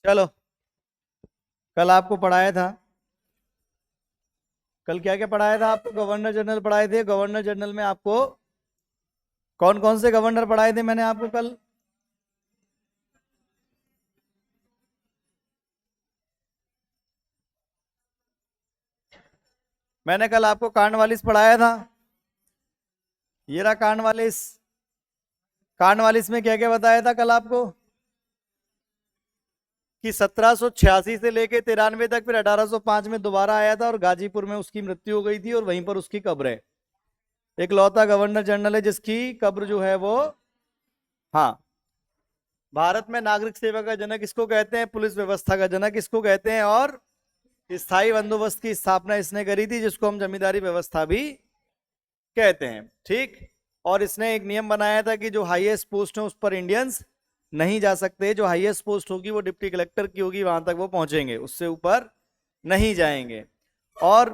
चलो, कल आपको पढ़ाया था। कल क्या क्या पढ़ाया था आपको? गवर्नर जनरल पढ़ाए थे। गवर्नर जनरल में आपको कौन कौन से गवर्नर पढ़ाए थे मैंने आपको कल? मैंने कल आपको कार्नवालिस पढ़ाया था। ये रहा कार्नवालिस। कार्नवालिस में क्या क्या बताया था कल आपको? कि 1786 से लेके 93 तक, फिर 1805 में दोबारा आया था और गाजीपुर में उसकी मृत्यु हो गई थी और वहीं पर उसकी कब्र है। एक लौता गवर्नर जनरल है जिसकी कब्र जो है वो, हाँ। भारत में नागरिक सेवा का जनक इसको कहते हैं, पुलिस व्यवस्था का जनक इसको कहते हैं, और स्थायी बंदोबस्त की स्थापना इसने करी थी जिसको हम जमींदारी व्यवस्था भी कहते हैं। ठीक। और इसने एक नियम बनाया था कि जो हाईएस्ट पोस्ट है उस पर इंडियंस नहीं जा सकते। जो हाईएस्ट पोस्ट होगी वो डिप्टी कलेक्टर की होगी, वहां तक वो पहुंचेंगे, उससे ऊपर नहीं जाएंगे। और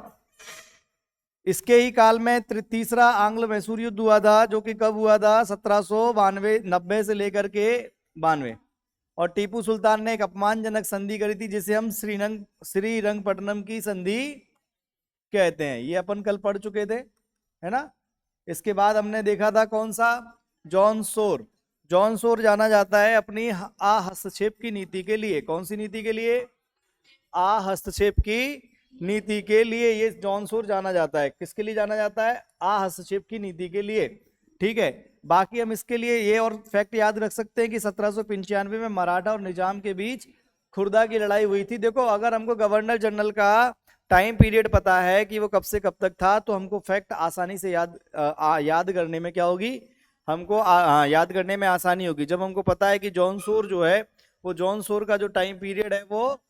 इसके ही काल में तीसरा आंग्ल मैसूर युद्ध हुआ था, जो कि कब हुआ था? 1792 से लेकर के 92। और टीपू सुल्तान ने एक अपमानजनक संधि करी थी जिसे हम श्रीरंगपट्टनम की संधि कहते हैं। ये अपन कल पढ़ चुके थे, है ना। इसके बाद हमने देखा था कौन सा? जॉन सोर। जॉन सोर जाना जाता है अपनी हस्तक्षेप की नीति के लिए। कौन सी नीति के लिए? हस्तक्षेप की नीति के लिए ये जॉन सोर जाना जाता है। किसके लिए जाना जाता है? हस्तक्षेप की नीति के लिए। ठीक है। बाकी हम इसके लिए ये और फैक्ट याद रख सकते हैं कि 1795 में मराठा और निजाम के बीच खुर्दा की लड़ाई हुई थी। देखो, अगर हमको गवर्नर जनरल का टाइम पीरियड पता है कि वो कब से कब तक था, तो हमको फैक्ट आसानी से याद करने में क्या होगी? हमको याद करने में आसानी होगी। जब हमको पता है कि जॉन सोर जो है, वो जॉन सोर का जो टाइम पीरियड है वो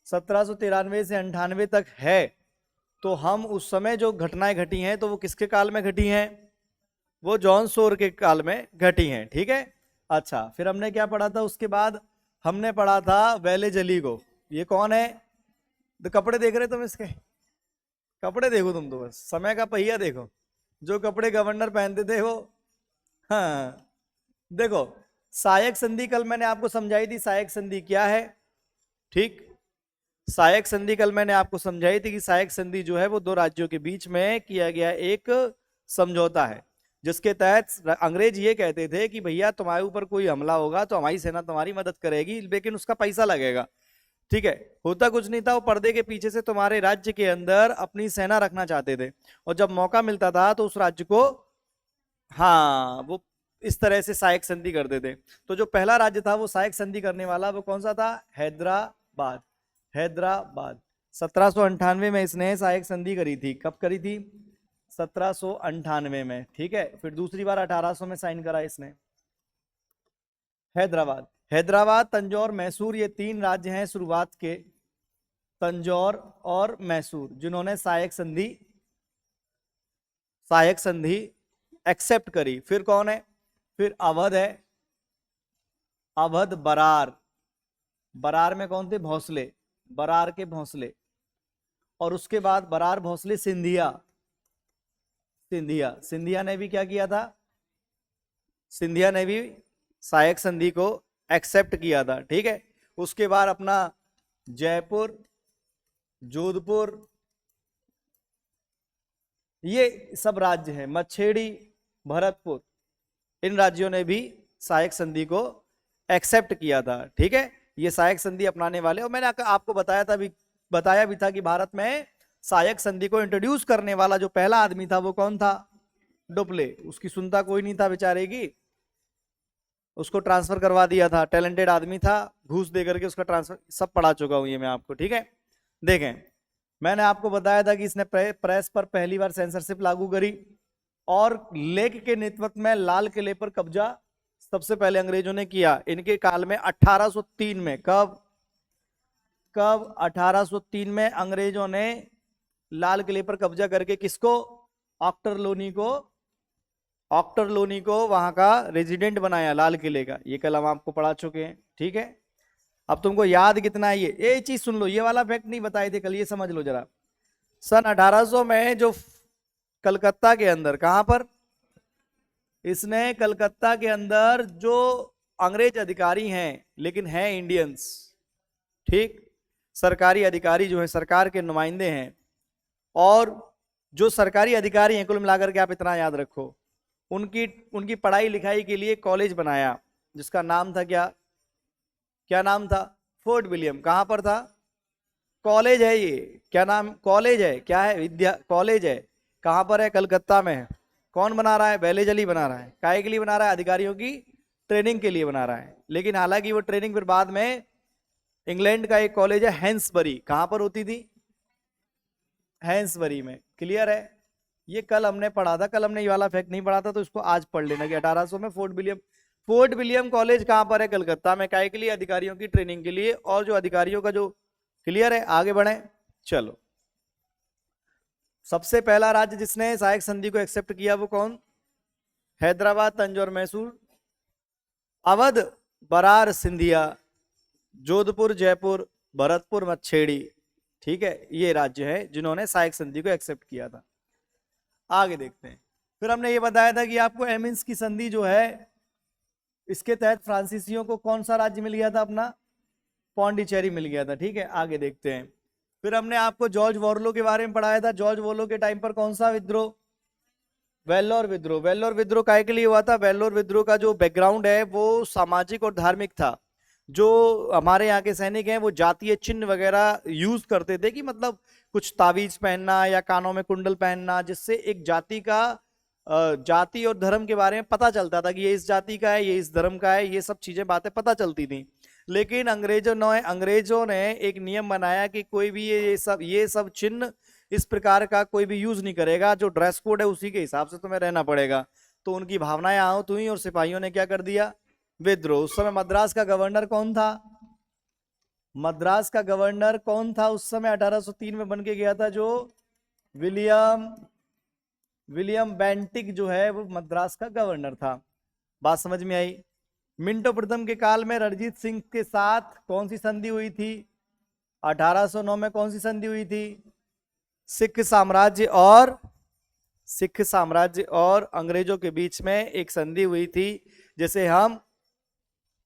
1793 से 98 तक है, तो हम उस समय जो घटनाएं घटी हैं तो वो किसके काल में घटी हैं? वो जॉन सोर के काल में घटी हैं। ठीक है। अच्छा, फिर हमने क्या पढ़ा था उसके बाद? हमने पढ़ा था वेले जली को। ये कौन है? तो कपड़े देख रहे तुम इसके? कपड़े देखो तुम, तो बस समय का पहिया देखो। जो कपड़े गवर्नर पहनते थे वो, हाँ। देखो, सहायक संधि कल मैंने आपको समझाई थी। सहायक संधि क्या है? ठीक। सहायक संधि कल मैंने आपको समझाई थी कि सहायक संधि जो है वो दो राज्यों के बीच में किया गया एक समझौता है, जिसके तहत अंग्रेज ये कहते थे कि भैया तुम्हारे ऊपर कोई हमला होगा तो हमारी सेना तुम्हारी मदद करेगी, लेकिन उसका पैसा लगेगा। ठीक है। होता कुछ नहीं था, वो पर्दे के पीछे से तुम्हारे राज्य के अंदर अपनी सेना रखना चाहते थे, और जब मौका मिलता था तो उस राज्य को, हाँ, वो इस तरह से सहायक संधि करते थे। तो जो पहला राज्य था वो सहायक संधि करने वाला, वो कौन सा था? हैदराबाद। हैदराबाद। 1798 में इसने सहायक संधि करी थी। कब करी थी? 1798 में। ठीक है। फिर दूसरी बार 1800 में साइन करा इसने। हैदराबाद, हैदराबाद, तंजौर, मैसूर, ये तीन राज्य हैं शुरुआत के, तंजौर और मैसूर, जिन्होंने सहायक संधि एक्सेप्ट करी। फिर कौन है? फिर अवध है। अवध, बरार। बरार में कौन थे? भोसले। बरार के भोसले। और उसके बाद बरार, भोसले, सिंधिया। सिंधिया, सिंधिया ने भी क्या किया था? सिंधिया ने भी सहायक संधि को एक्सेप्ट किया था। ठीक है। उसके बाद अपना जयपुर, जोधपुर, ये सब राज्य हैं, मच्छेड़ी, भरतपुर, इन राज्यों ने भी सहायक संधि को एक्सेप्ट किया था। ठीक है। ये सहायक संधि अपनाने वाले, और मैंने आपको बताया भी था कि भारत में सहायक संधि को इंट्रोड्यूस करने वाला जो पहला आदमी था वो कौन था? डुप्ले। उसकी सुनता कोई नहीं था बेचारे की, उसको ट्रांसफर करवा दिया था। टैलेंटेड आदमी था, घूस दे करके उसका ट्रांसफर, सब पढ़ा चुका हूं ये मैं आपको। ठीक है। देखें, मैंने आपको बताया था कि इसने प्रेस पर पहली बार सेंसरशिप लागू करी, और लेक के नेतृत्व में लाल किले पर कब्जा सबसे पहले अंग्रेजों ने किया इनके काल में 1803 में। कब? कब? 1803 में अंग्रेजों ने लाल किले पर कब्जा करके किसको? ऑक्टर लोनी को, ऑक्टर लोनी को वहां का रेजिडेंट बनाया लाल किले का। ये कल हम आपको पढ़ा चुके हैं। ठीक है। अब तुमको याद कितना है ये चीज सुन लो, ये वाला फैक्ट नहीं बताए थे कल, ये समझ लो जरा। सन 1800 में जो कलकत्ता के अंदर, कहां पर? इसने कलकत्ता के अंदर जो अंग्रेज अधिकारी हैं लेकिन हैं इंडियंस, ठीक। सरकारी अधिकारी जो है सरकार के नुमाइंदे हैं, और जो सरकारी अधिकारी हैं कुल मिलाकर के आप इतना याद रखो, उनकी उनकी पढ़ाई लिखाई के लिए कॉलेज बनाया जिसका नाम था क्या, क्या नाम था? Fort William. कहां पर था? कॉलेज है ये, क्या नाम? कॉलेज है, क्या है? विद्या कॉलेज है। कहां पर है? कलकत्ता में है। कौन बना रहा है? बेलेजली बना रहा है। काहे के लिए बना रहा है? अधिकारियों की ट्रेनिंग के लिए बना रहा है। लेकिन हालांकि वो ट्रेनिंग फिर बाद में, इंग्लैंड का एक कॉलेज है हैंसबरी, कहां पर होती थी? हैंसबरी में। क्लियर है? ये कल हमने पढ़ा था, कल हमने ये वाला फैक्ट नहीं पढ़ा था, तो इसको आज पढ़ लेना कि 1800 में फोर्ट विलियम कॉलेज कहां पर है? कलकत्ता में। काहे के लिए? अधिकारियों की ट्रेनिंग के लिए, और जो अधिकारियों का जो, क्लियर है? आगे बढ़े, चलो। सबसे पहला राज्य जिसने सहायक संधि को एक्सेप्ट किया वो कौन? हैदराबाद, तंजौर, मैसूर, अवध, बरार, सिंधिया, जोधपुर, जयपुर, भरतपुर, मच्छेड़ी। ठीक है, ये राज्य है जिन्होंने सहायक संधि को एक्सेप्ट किया था। आगे देखते हैं। फिर हमने ये बताया था कि आपको एमिन्स की संधि जो है, इसके तहत फ्रांसीसियों को कौन सा राज्य मिल गया था? अपना पौंडीचेरी मिल गया था। ठीक है, आगे देखते हैं। फिर हमने आपको जॉर्ज वॉरलो के बारे में पढ़ाया था। जॉर्ज वॉरलो के टाइम पर कौन सा विद्रोह? वेल्लोर विद्रोह। वेल्लोर विद्रोह काहे के लिए हुआ था? वेल्लोर विद्रोह का जो बैकग्राउंड है वो सामाजिक और धार्मिक था। जो हमारे यहाँ के सैनिक हैं वो जातीय चिन्ह वगैरह यूज करते थे, कि मतलब कुछ तावीज पहनना या कानों में कुंडल पहनना, जिससे एक जाति का जाति और धर्म के बारे में पता चलता था कि ये इस जाति का है, ये इस धर्म का है, ये सब चीजें बातें पता चलती थी। लेकिन अंग्रेजों ने एक नियम बनाया कि कोई भी ये सब चिन्ह इस प्रकार का कोई भी यूज नहीं करेगा, जो ड्रेस कोड है उसी के हिसाब से तुम्हें रहना पड़ेगा। तो उनकी भावनाएं आहत हुई और सिपाहियों ने क्या कर दिया? विद्रोह। उस समय मद्रास का गवर्नर कौन था? मद्रास का गवर्नर कौन था उस समय? 1803 में बन के गया था, जो विलियम बेंटिक जो है वो मद्रास का गवर्नर था। बात समझ में आई? मिंटो प्रथम के काल में रणजीत सिंह के साथ कौन सी संधि हुई थी? 1809 में कौन सी संधि हुई थी? सिख साम्राज्य और अंग्रेजों के बीच में एक संधि हुई थी, जिसे हम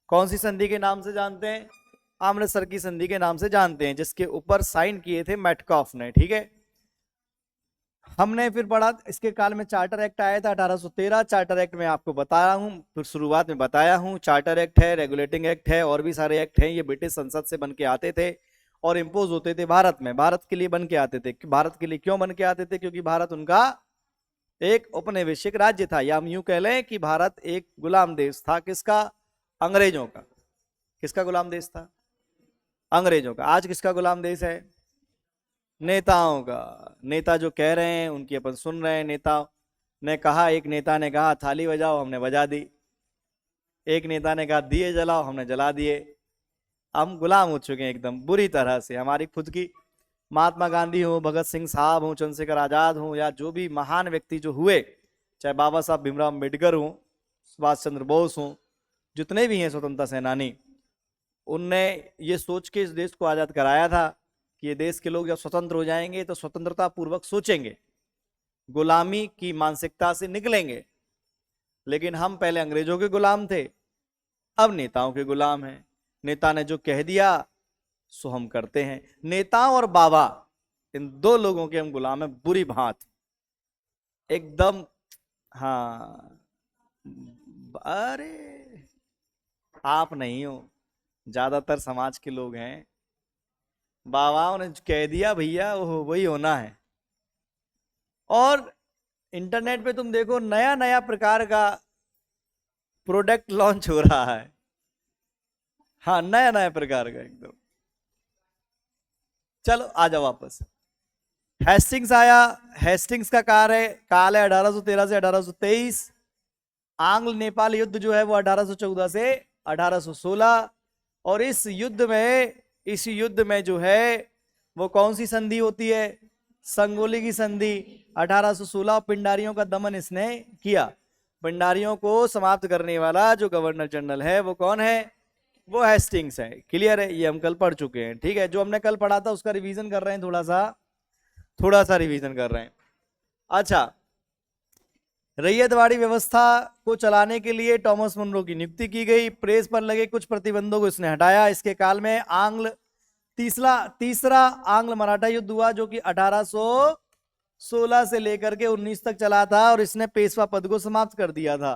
कौन सी संधि के नाम से जानते हैं? अमृतसर की संधि के नाम से जानते हैं, जिसके ऊपर साइन किए थे मेटकॉफ ने। ठीक है, हमने फिर पढ़ा इसके काल में चार्टर एक्ट आया था 1813। चार्टर एक्ट में आपको बताया हूं, फिर शुरुआत में बताया हूं, चार्टर एक्ट है, रेगुलेटिंग एक्ट है, और भी सारे एक्ट हैं। ये ब्रिटिश संसद से बन के आते थे और इम्पोज होते थे भारत में। भारत के लिए बन के आते थे। भारत के लिए क्यों बन के आते थे? क्योंकि भारत उनका एक औपनिवेशिक राज्य था, या हम यूं कह लें कि भारत एक गुलाम देश था। किसका? अंग्रेजों का। किसका गुलाम देश था? अंग्रेजों का। आज किसका गुलाम देश है? नेताओं का। नेता जो कह रहे हैं उनकी अपन सुन रहे हैं। नेता ने कहा, एक नेता ने कहा थाली बजाओ, हमने बजा दी। एक नेता ने कहा दिए जलाओ, हमने जला दिए। हम गुलाम हो चुके हैं एकदम बुरी तरह से। हमारी खुद की महात्मा गांधी हो, भगत सिंह साहब हो, चंद्रशेखर आजाद हो, या जो भी महान व्यक्ति जो हुए, चाहे बाबा साहब भीमराव अम्बेडकर हो, सुभाष चंद्र बोस हो, जितने भी हैं स्वतंत्रता सेनानी, उनने ये सोच के इस देश को आजाद कराया था कि ये देश के लोग जब स्वतंत्र हो जाएंगे तो स्वतंत्रता पूर्वक सोचेंगे, गुलामी की मानसिकता से निकलेंगे। लेकिन हम पहले अंग्रेजों के गुलाम थे, अब नेताओं के गुलाम हैं। नेता ने जो कह दिया सो हम करते हैं। नेताओं और बाबा, इन दो लोगों के हम गुलाम हैं बुरी भांत एकदम। हाँ, अरे आप नहीं हो, ज्यादातर समाज के लोग हैं। बाबाओं ने कह दिया भैया वो वही होना है। और इंटरनेट पे तुम देखो नया नया प्रकार का प्रोडक्ट लॉन्च हो रहा है। हाँ, नया नया प्रकार का एकदम। चलो आ जाओ वापस। हेस्टिंग्स आया। हेस्टिंग्स का काल है 1813 से 1823। आंग्ल नेपाल युद्ध जो है वो 1814 से 1816। और इस युद्ध में जो है वो कौन सी संधि होती है? संगोली की संधि। 1816 पिंडारियों का दमन इसने किया। पिंडारियों को समाप्त करने वाला जो गवर्नर जनरल है वो कौन है? वो हेस्टिंग्स है। क्लियर है? ये हम कल पढ़ चुके हैं। ठीक है, जो हमने कल पढ़ा था उसका रिवीजन कर रहे हैं, थोड़ा सा रिवीजन कर रहे हैं। अच्छा, रैयतवाड़ी व्यवस्था को चलाने के लिए टॉमस मुनरो की नियुक्ति की गई। प्रेस पर लगे कुछ प्रतिबंधों को इसने हटाया। इसके काल में आंग्ल तीसरा आंग्ल मराठा युद्ध हुआ जो कि 1816 से लेकर के 19 तक चला था और इसने पेशवा पद को समाप्त कर दिया था।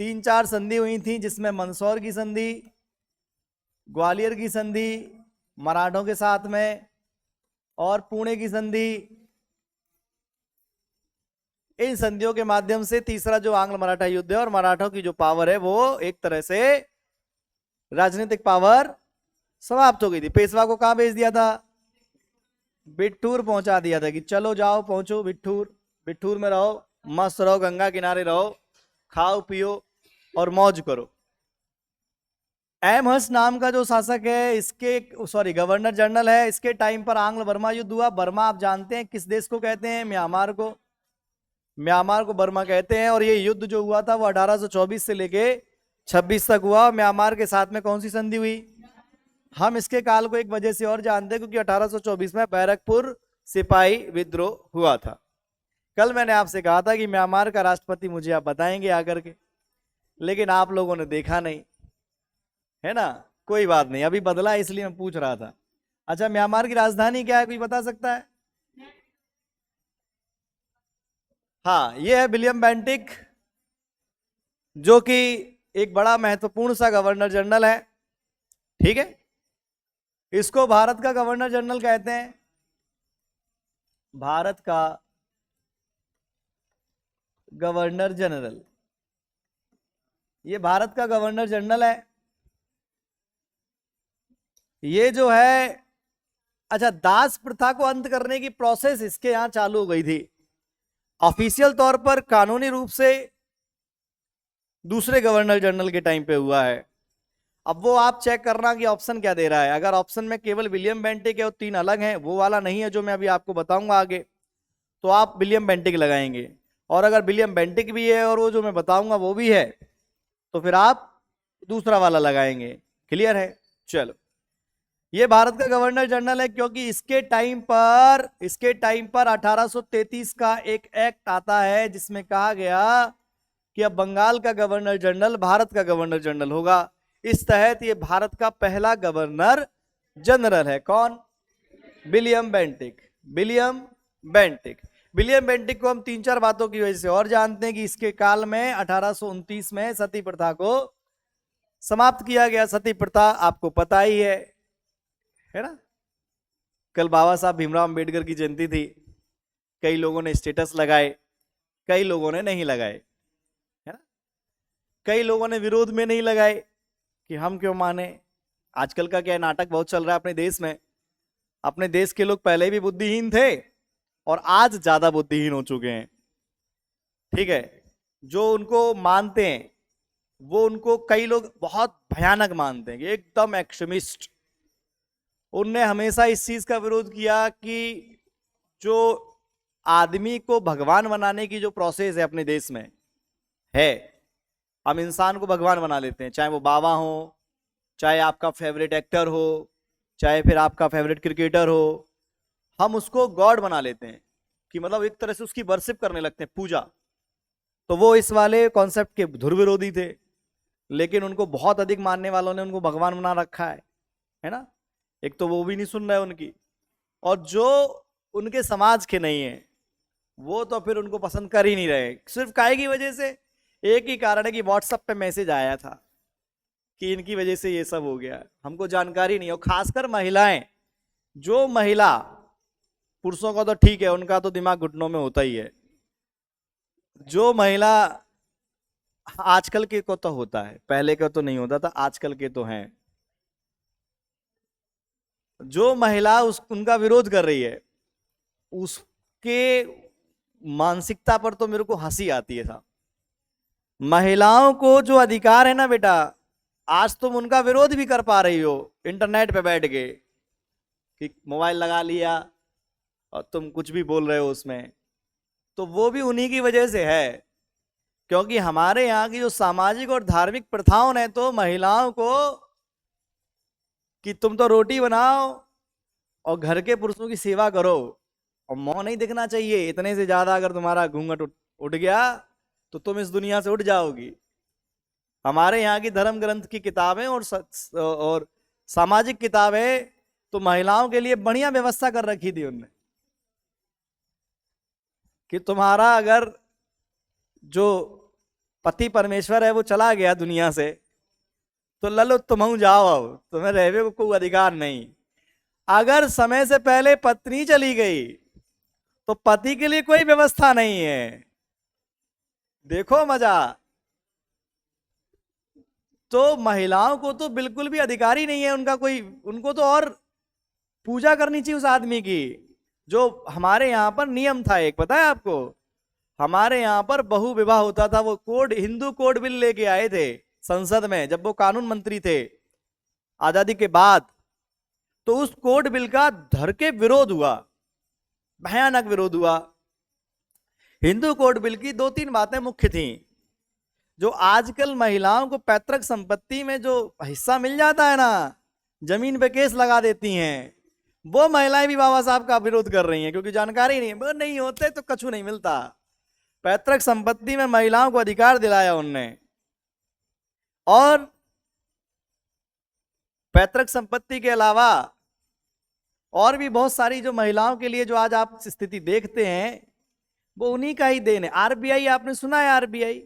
3-4 संधि हुई थी जिसमें मंदसौर की संधि, ग्वालियर की संधि मराठों के साथ में, और पुणे की संधि। इन संधियों के माध्यम से तीसरा जो आंग्ल मराठा युद्ध है और मराठों की जो पावर है वो एक तरह से राजनीतिक पावर समाप्त हो गई थी। पेशवा को कहां भेज दिया था? बिठूर पहुंचा दिया था कि चलो जाओ पहुंचो बिठूर, बिठूर में रहो, मस्त रहो, गंगा किनारे रहो, खाओ पियो और मौज करो। एमहर्स्ट नाम का जो शासक है, इसके गवर्नर जनरल है, इसके टाइम पर आंग्ल बर्मा युद्ध हुआ। बर्मा आप जानते हैं किस देश को कहते हैं? म्यांमार को। म्यांमार को बर्मा कहते हैं। और ये युद्ध जो हुआ था वो 1824 से लेके 26 तक हुआ। म्यांमार के साथ में कौन सी संधि हुई? हम इसके काल को एक वजह से और जानते हैं क्योंकि 1824 में बैरकपुर सिपाही विद्रोह हुआ था। कल मैंने आपसे कहा था कि म्यांमार का राष्ट्रपति मुझे आप बताएंगे आकर के, लेकिन आप लोगों ने देखा नहीं, है ना। कोई बात नहीं, अभी बदला इसलिए मैं पूछ रहा था। अच्छा, म्यांमार की राजधानी क्या है, कोई बता सकता है? हाँ, ये है विलियम बेंटिक, जो कि एक बड़ा महत्वपूर्ण सा गवर्नर जनरल है। ठीक है, इसको भारत का गवर्नर जनरल कहते हैं। भारत का गवर्नर जनरल, ये भारत का गवर्नर जनरल है। ये जो है, अच्छा, दास प्रथा को अंत करने की प्रोसेस इसके यहां चालू हो गई थी। ऑफिशियल तौर पर कानूनी रूप से दूसरे गवर्नर जनरल के टाइम पे हुआ है। अब वो आप चेक करना कि ऑप्शन क्या दे रहा है। अगर ऑप्शन में केवल विलियम बेंटिक है और 3 अलग हैं, वो वाला नहीं है जो मैं अभी आपको बताऊंगा आगे, तो आप विलियम बेंटिक लगाएंगे। और अगर विलियम बेंटिक भी है और वो जो मैं बताऊंगा वो भी है, तो फिर आप दूसरा वाला लगाएंगे। क्लियर है? चलो, ये भारत का गवर्नर जनरल है क्योंकि इसके टाइम पर 1833 का एक एक्ट आता है जिसमें कहा गया कि अब बंगाल का गवर्नर जनरल भारत का गवर्नर जनरल होगा। इस तहत ये भारत का पहला गवर्नर जनरल है। कौन? William Bentinck. William Bentinck. William Bentinck को हम 3-4 बातों की वजह से और जानते हैं कि इसके काल में 1829 में सती प्रथा को समाप्त किया गया। सती प्रथा आपको पता ही है ना। कल बाबा साहब भीमराव अंबेडकर की जयंती थी। कई लोगों ने स्टेटस लगाए, कई लोगों ने नहीं लगाए, है ना। कई लोगों ने विरोध में नहीं लगाए कि हम क्यों माने। आजकल का क्या नाटक बहुत चल रहा है अपने देश में। अपने देश के लोग पहले भी बुद्धिहीन थे और आज ज्यादा बुद्धिहीन हो चुके हैं। ठीक है, जो उनको मानते हैं वो उनको कई लोग बहुत भयानक मानते हैं कि एकदम एक्सट्रीमिस्ट। उनने हमेशा इस चीज का विरोध किया कि जो आदमी को भगवान बनाने की जो प्रोसेस है अपने देश में है, हम इंसान को भगवान बना लेते हैं, चाहे वो बाबा हो, चाहे आपका फेवरेट एक्टर हो, चाहे फिर आपका फेवरेट क्रिकेटर हो, हम उसको गॉड बना लेते हैं कि मतलब एक तरह से उसकी वर्शिप करने लगते हैं, पूजा। तो वो इस वाले कॉन्सेप्ट के धुर विरोधी थे, लेकिन उनको बहुत अधिक मानने वालों ने उनको भगवान बना रखा है ना। एक तो वो भी नहीं सुन रहे उनकी, और जो उनके समाज के नहीं है वो तो फिर उनको पसंद कर ही नहीं रहे। सिर्फ काहे की वजह से? एक ही कारण है कि व्हाट्सएप पे मैसेज आया था कि इनकी वजह से ये सब हो गया। हमको जानकारी नहीं है। और खासकर महिलाएं, जो महिला, पुरुषों का तो ठीक है, उनका तो दिमाग घुटनों में होता ही है। जो महिला, आजकल के को तो होता है, पहले का तो नहीं होता था, आजकल के तो हैं। जो महिला उनका विरोध कर रही है, उसके मानसिकता पर तो मेरे को हंसी आती है साहब। महिलाओं को जो अधिकार है ना बेटा, आज तुम उनका विरोध भी कर पा रही हो इंटरनेट पे बैठ के, कि मोबाइल लगा लिया और तुम कुछ भी बोल रहे हो उसमें, तो वो भी उन्हीं की वजह से है। क्योंकि हमारे यहाँ की जो सामाजिक और धार्मिक प्रथाओं ने तो महिलाओं को कि तुम तो रोटी बनाओ और घर के पुरुषों की सेवा करो और मुंह नहीं दिखना चाहिए। इतने से ज्यादा अगर तुम्हारा घूंघट उठ गया तो तुम इस दुनिया से उठ जाओगी। हमारे यहाँ की धर्म ग्रंथ की किताबें और सामाजिक किताबें तो महिलाओं के लिए बढ़िया व्यवस्था कर रखी थी उनने कि तुम्हारा अगर जो पति परमेश्वर है वो चला गया दुनिया से तो ललो तुम जाओ, अब तुम्हें रहने को कोई अधिकार नहीं। अगर समय से पहले पत्नी चली गई तो पति के लिए कोई व्यवस्था नहीं है। देखो मजा। तो महिलाओं को तो बिल्कुल भी अधिकार ही नहीं है उनका कोई, उनको तो और पूजा करनी चाहिए उस आदमी की। जो हमारे यहाँ पर नियम था एक, पता है आपको, हमारे यहाँ पर बहु विवाह होता था। वो कोड, हिंदू कोड बिल लेके आए थे संसद में जब वो कानून मंत्री थे आजादी के बाद। तो उस कोड बिल का धर के विरोध हुआ, भयानक विरोध हुआ। हिंदू कोड बिल की 2-3 बातें मुख्य थी। जो आजकल महिलाओं को पैतृक संपत्ति में जो हिस्सा मिल जाता है ना, जमीन पे केस लगा देती हैं, वो महिलाएं भी बाबा साहब का विरोध कर रही हैं क्योंकि जानकारी नहीं है। वो नहीं होते तो कछु नहीं मिलता। पैतृक संपत्ति में महिलाओं को अधिकार दिलाया उनने। और पैतृक संपत्ति के अलावा और भी बहुत सारी जो महिलाओं के लिए जो आज आप स्थिति देखते हैं वो उन्हीं का ही देन है। आरबीआई आपने सुना है, आरबीआई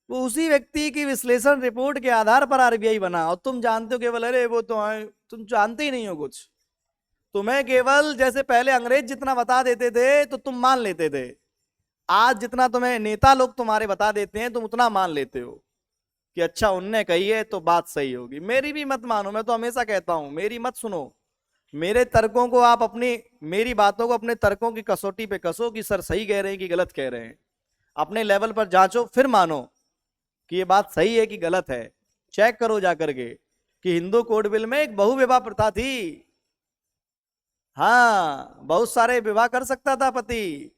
वो उसी व्यक्ति की विश्लेषण रिपोर्ट के आधार पर आरबीआई बना। और तुम जानते हो केवल, अरे वो तो तुम जानते ही नहीं हो कुछ। तुम्हें केवल जैसे पहले अंग्रेज जितना बता देते थे तो तुम मान लेते थे, आज जितना तुम्हें नेता लोग तुम्हारे बता देते हैं तुम उतना मान लेते हो कि अच्छा उनने कही है तो बात सही होगी। मेरी भी मत मानो, मैं तो हमेशा कहता हूं मेरी मत सुनो। मेरे तर्कों को आप अपनी, मेरी बातों को अपने तर्कों की कसौटी पे कसो कि सर सही कह रहे हैं कि गलत कह रहे हैं। अपने लेवल पर जांचो, फिर मानो कि ये बात सही है कि गलत है। चेक करो जाकर के कि हिंदू कोड बिल में एक बहु विवाह प्रथा थी। हाँ, बहुत सारे विवाह कर सकता था पति,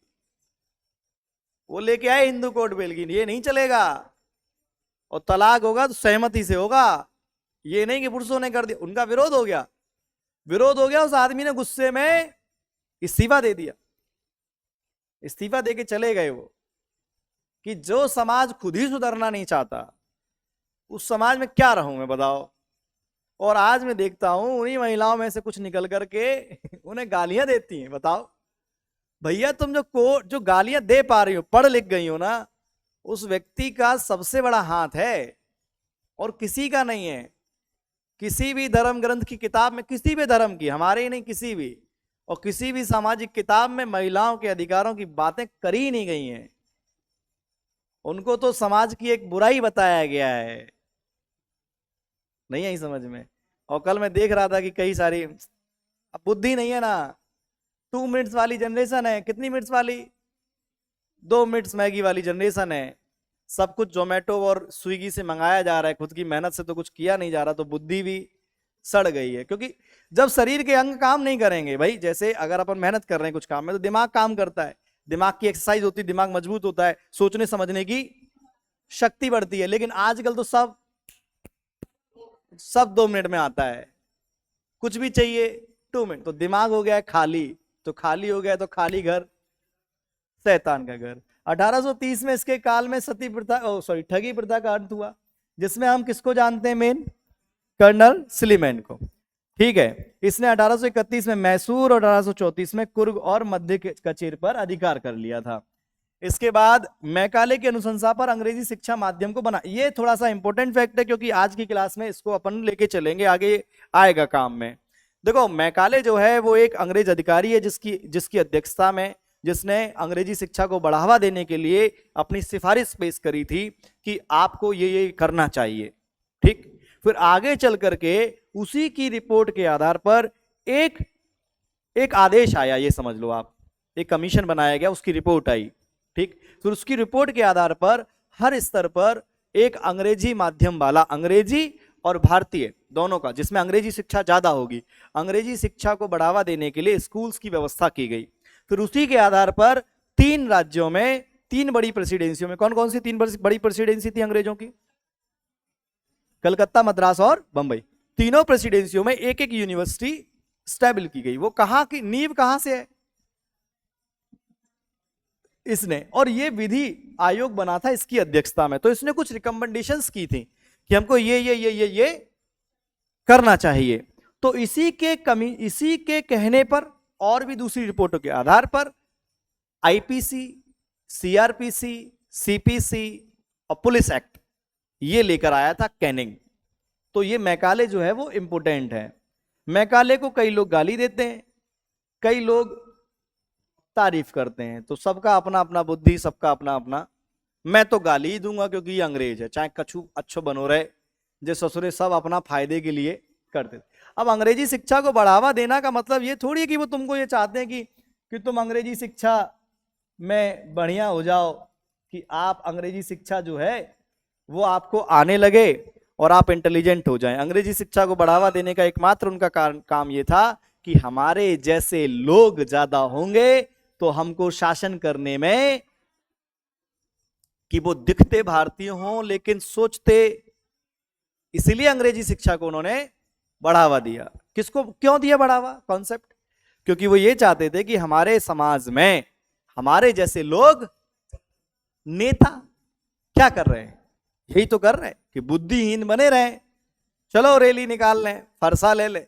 वो लेके आए हिंदू कोड बिल की ये नहीं चलेगा। और तलाक होगा तो सहमति से होगा, ये नहीं कि पुरुषों ने कर दिया। उनका विरोध हो गया, विरोध हो गया। उस आदमी ने गुस्से में इस्तीफा दे दिया। इस्तीफा देके चले गए वो। कि जो समाज खुद ही सुधरना नहीं चाहता उस समाज में क्या रहूं मैं, बताओ। और आज मैं देखता हूं उन्हीं महिलाओं में से कुछ निकल करके उन्हें गालियां देती हैं। बताओ भैया, तुम जो गालियां दे पा रही हो, पढ़ लिख गई हो ना, उस व्यक्ति का सबसे बड़ा हाथ है और किसी का नहीं है। किसी भी धर्म ग्रंथ की किताब में, किसी भी धर्म की, हमारे ही नहीं किसी भी, और किसी भी सामाजिक किताब में महिलाओं के अधिकारों की बातें करी ही नहीं गई हैं। उनको तो समाज की एक बुराई बताया गया है। नहीं आई समझ में। और कल मैं देख रहा था कि कई सारी, अब बुद्धि नहीं है ना, 2 मिनट्स वाली जनरेशन है। कितनी मिनट्स वाली? 2 मिनट्स मैगी वाली जनरेशन है। सब कुछ जोमेटो और स्विगी से मंगाया जा रहा है, खुद की मेहनत से तो कुछ किया नहीं जा रहा। तो बुद्धि भी सड़ गई है। क्योंकि जब शरीर के अंग काम नहीं करेंगे भाई, जैसे अगर अपन मेहनत कर रहे हैं कुछ काम में तो दिमाग काम करता है, दिमाग की एक्सरसाइज होती है, दिमाग मजबूत होता है, सोचने समझने की शक्ति बढ़ती है। लेकिन आजकल तो सब 2 मिनट में आता है। कुछ भी चाहिए 2 मिनट, तो दिमाग हो गया है खाली। तो खाली हो गया तो खाली घर शैतान का घर। 1830 में इसके काल में सती प्रथा, ठगी प्रथा का अंत हुआ, जिसमें हम किसको जानते हैं? मेन कर्नल स्लीमैन को। ठीक है, इसने 1831 में मैसूर और 1834 में कुर्ग और मध्य कचेर पर अधिकार कर लिया था। इसके बाद मैकाले की अनुशंसा पर अंग्रेजी शिक्षा माध्यम को बना। ये थोड़ा सा इंपॉर्टेंट फैक्ट है क्योंकि आज की क्लास में इसको अपन लेके चलेंगे, आगे आएगा काम में। देखो मैकाले जो है वो एक अंग्रेज अधिकारी है जिसकी अध्यक्षता में, जिसने अंग्रेजी शिक्षा को बढ़ावा देने के लिए अपनी सिफारिश पेश करी थी कि आपको ये करना चाहिए। ठीक, फिर आगे चल करके उसी की रिपोर्ट के आधार पर एक आदेश आया, ये समझ लो आप, एक कमीशन बनाया गया, उसकी रिपोर्ट आई। ठीक, फिर उसकी रिपोर्ट के आधार पर हर स्तर पर एक अंग्रेजी माध्यम वाला, अंग्रेजी और भारतीय दोनों का, जिसमें अंग्रेजी शिक्षा ज्यादा होगी, अंग्रेजी शिक्षा को बढ़ावा देने के लिए स्कूल्स की व्यवस्था की गई। फिर उसी के आधार पर 3 राज्यों में, 3 बड़ी प्रेसिडेंसियों में, कौन कौन सी 3 बड़ी प्रेसिडेंसी थी अंग्रेजों की? कलकत्ता, मद्रास और बंबई। तीनों प्रेसिडेंसियों में एक एक यूनिवर्सिटी स्टैब्लिश की गई। वो कहां की नींव कहां से है? इसने। और ये विधि आयोग बना था इसकी अध्यक्षता में। तो इसने कुछ रिकमेंडेशंस की थी कि हमको ये करना चाहिए। तो इसी के कहने पर और भी दूसरी रिपोर्टों के आधार पर आईपीसी, सीआरपीसी, सीपीसी और पुलिस एक्ट ये लेकर आया था कैनिंग। तो ये मैकाले जो है वो इंपोर्टेंट है। मैकाले को कई लोग गाली देते हैं, कई लोग तारीफ करते हैं, तो सबका अपना अपना बुद्धि, सबका अपना अपना। मैं तो गाली ही दूंगा क्योंकि ये अंग्रेज है, चाहे कछु अच्छो बनो रहे, जे ससुरे सब अपना फायदे के लिए करते। अब अंग्रेजी शिक्षा को बढ़ावा देना का मतलब ये थोड़ी है कि वो तुमको ये चाहते हैं कि तुम अंग्रेजी शिक्षा में बढ़िया हो जाओ, कि आप अंग्रेजी शिक्षा जो है वो आपको आने लगे और आप इंटेलिजेंट हो जाएं। अंग्रेजी शिक्षा को बढ़ावा देने का एकमात्र उनका काम ये था कि हमारे जैसे लोग ज्यादा होंगे तो हमको शासन करने में, कि वो दिखते भारतीय हों लेकिन सोचते, इसीलिए अंग्रेजी शिक्षा को उन्होंने बढ़ावा दिया। किसको क्यों दिया बढ़ावा? कॉन्सेप्ट, क्योंकि वो ये चाहते थे कि हमारे समाज में हमारे जैसे लोग, नेता क्या कर रहे हैं, यही तो कर रहे हैं कि बुद्धिहीन बने रहे। चलो रैली निकाल लें, फरसा ले ले,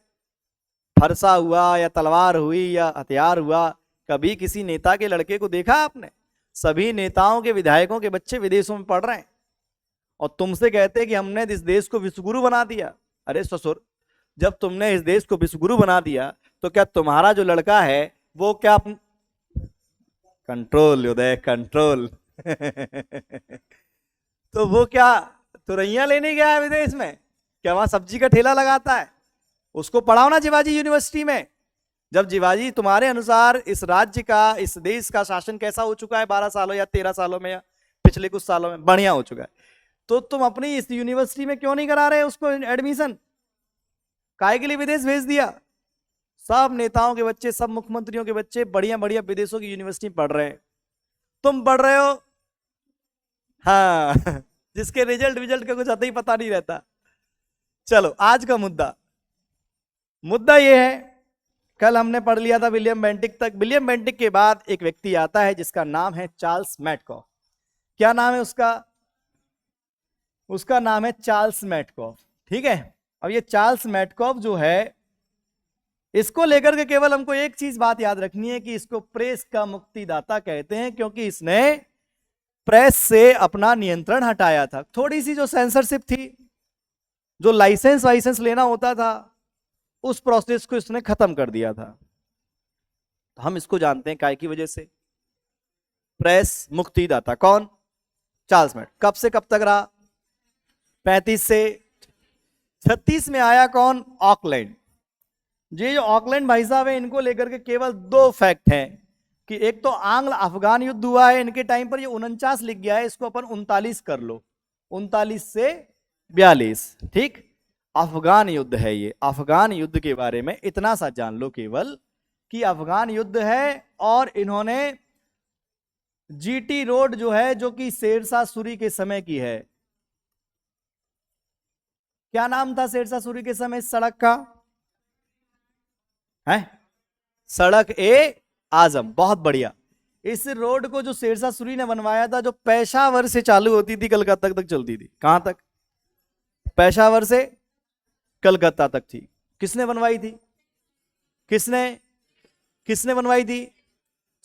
फरसा हुआ या तलवार हुई या हथियार हुआ, कभी किसी नेता के लड़के को देखा आपने? सभी नेताओं के, विधायकों के बच्चे विदेशों में पढ़ रहे हैं और तुमसे कहते हैं कि हमने इस देश को विश्वगुरु बना दिया। अरे ससुर, जब तुमने इस देश को विश्वगुरु बना दिया तो क्या तुम्हारा जो लड़का है वो क्या कंट्रोल, उदय कंट्रोल तो वो क्या तुरैया लेने गया है विदेश में? क्या वहां सब्जी का ठेला लगाता है? उसको पढ़ाओ ना जिवाजी यूनिवर्सिटी में। जब जिवाजी तुम्हारे अनुसार इस राज्य का, इस देश का शासन कैसा हो चुका है 12 सालों या 13 सालों में या पिछले कुछ सालों में, बढ़िया हो चुका है, तो तुम अपनी इस यूनिवर्सिटी में क्यों नहीं करा रहे उसको एडमिशन? काहे के लिए विदेश भेज दिया? सब नेताओं के बच्चे, सब मुख्यमंत्रियों के बच्चे बढ़िया बढ़िया विदेशों की यूनिवर्सिटी पढ़ रहे हैं, तुम पढ़ रहे हो हाँ जिसके रिजल्ट का कुछ आता ही पता नहीं रहता। चलो आज का मुद्दा यह है, कल हमने पढ़ लिया था विलियम बेंटिक तक। विलियम बेंटिक के बाद एक व्यक्ति आता है जिसका नाम है चार्ल्स मैटकॉफ। क्या नाम है उसका? उसका नाम है चार्ल्स मैटकॉफ। ठीक है, अब ये चार्ल्स मैटकॉफ जो है, इसको लेकर के केवल हमको एक चीज बात याद रखनी है कि इसको प्रेस का मुक्तिदाता कहते हैं, क्योंकि इसने प्रेस से अपना नियंत्रण हटाया था। थोड़ी सी जो सेंसरशिप थी, जो लाइसेंस लेना होता था, उस प्रोसेस को इसने खत्म कर दिया था। तो हम इसको जानते हैं काय की वजह से, प्रेस मुक्तिदाता कौन? चार्ल्स मैट। कब से कब तक रहा? 35 से 36 में आया कौन? ऑकलैंड। ये जो ऑकलैंड भाई साहब है, इनको लेकर के केवल 2 फैक्ट हैं कि एक तो आंग्ल अफगान युद्ध हुआ है इनके टाइम पर, ये 49 लिख गया है, इसको अपन 39 कर लो, 39 से 42। ठीक, अफगान युद्ध है ये। अफगान युद्ध के बारे में इतना सा जान लो केवल कि अफगान युद्ध है, और इन्होंने जीटी रोड जो है, जो कि शेरशाह सूरी के समय की है, क्या नाम था शेरशाह सूरी के समय सड़क का? है सड़क ए आजम। बहुत बढ़िया। इस रोड को जो शेरशाह सूरी ने बनवाया था, जो पेशावर से चालू होती थी कलकत्ता तक चलती थी। कहां तक? पेशावर से कलकत्ता तक थी। किसने बनवाई थी? किसने बनवाई थी?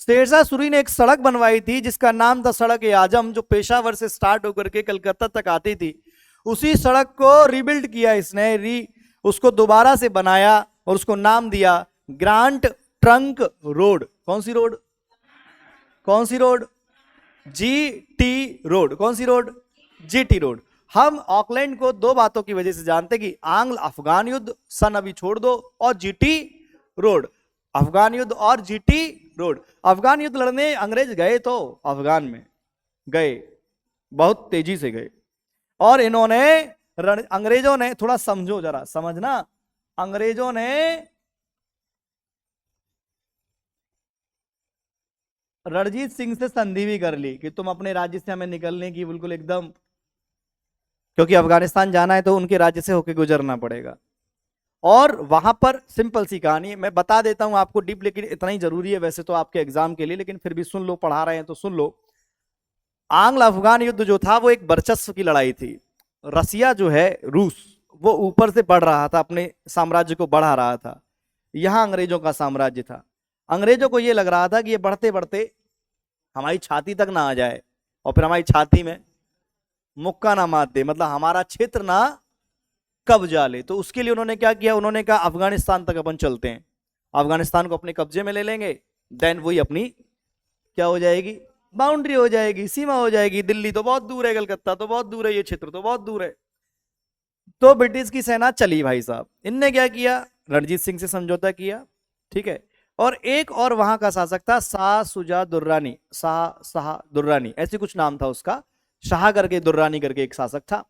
शेरशाह सूरी ने एक सड़क बनवाई थी जिसका नाम था सड़क ए आजम, जो पेशावर से स्टार्ट होकर के कलकत्ता तक आती थी। उसी सड़क को रिबिल्ड किया इसने, उसको दोबारा से बनाया और उसको नाम दिया ग्रांट ट्रंक रोड। कौन सी रोड? कौन सी रोड? GT road. कौन सी रोड? GT road. हम ऑकलैंड को 2 बातों की वजह से जानते कि आंग्ल अफगान युद्ध, सन अभी छोड़ दो, और जीटी रोड। अफगान युद्ध और जीटी रोड। अफगान युद्ध लड़ने अंग्रेज गए तो अफगान में गए, बहुत तेजी से गए, और इन्होंने, अंग्रेजों ने, थोड़ा समझो जरा, समझना, अंग्रेजों ने रणजीत सिंह से संधि भी कर ली कि तुम अपने राज्य से हमें निकलने की बिल्कुल एकदम, क्योंकि अफगानिस्तान जाना है तो उनके राज्य से होकर गुजरना पड़ेगा। और वहां पर सिंपल सी कहानी मैं बता देता हूं आपको डीप, लेकिन इतना ही जरूरी है वैसे तो आपके एग्जाम के लिए, लेकिन फिर भी सुन लो, पढ़ा रहे हैं तो सुन लो। आंग्ल अफगान युद्ध जो था वो एक वर्चस्व की लड़ाई थी। रसिया जो है, रूस वो ऊपर से बढ़ रहा था, अपने साम्राज्य को बढ़ा रहा था। यहाँ अंग्रेजों का साम्राज्य था। अंग्रेजों को ये लग रहा था कि ये बढ़ते बढ़ते हमारी छाती तक ना आ जाए और फिर हमारी छाती में मुक्का ना मार दे, मतलब हमारा क्षेत्र ना कब्जा ले। तो उसके लिए उन्होंने क्या किया, उन्होंने कहा अफगानिस्तान तक अपन चलते हैं, अफगानिस्तान को अपने कब्जे में ले लेंगे, देन वही अपनी क्या हो जाएगी, बाउंड्री हो जाएगी, सीमा हो जाएगी। दिल्ली तो बहुत दूर है, कलकत्ता तो बहुत दूर है, ये क्षेत्र तो बहुत दूर है। तो ब्रिटिश की सेना चली भाई साहब। इनने क्या किया, रणजीत सिंह से समझौता किया, ठीक है। और एक और वहां का शासक था शाह सुजा दुर्रानी, शाह दुर्रानी ऐसे कुछ नाम था उसका, शाह करके दुर्रानी करके एक शासक था,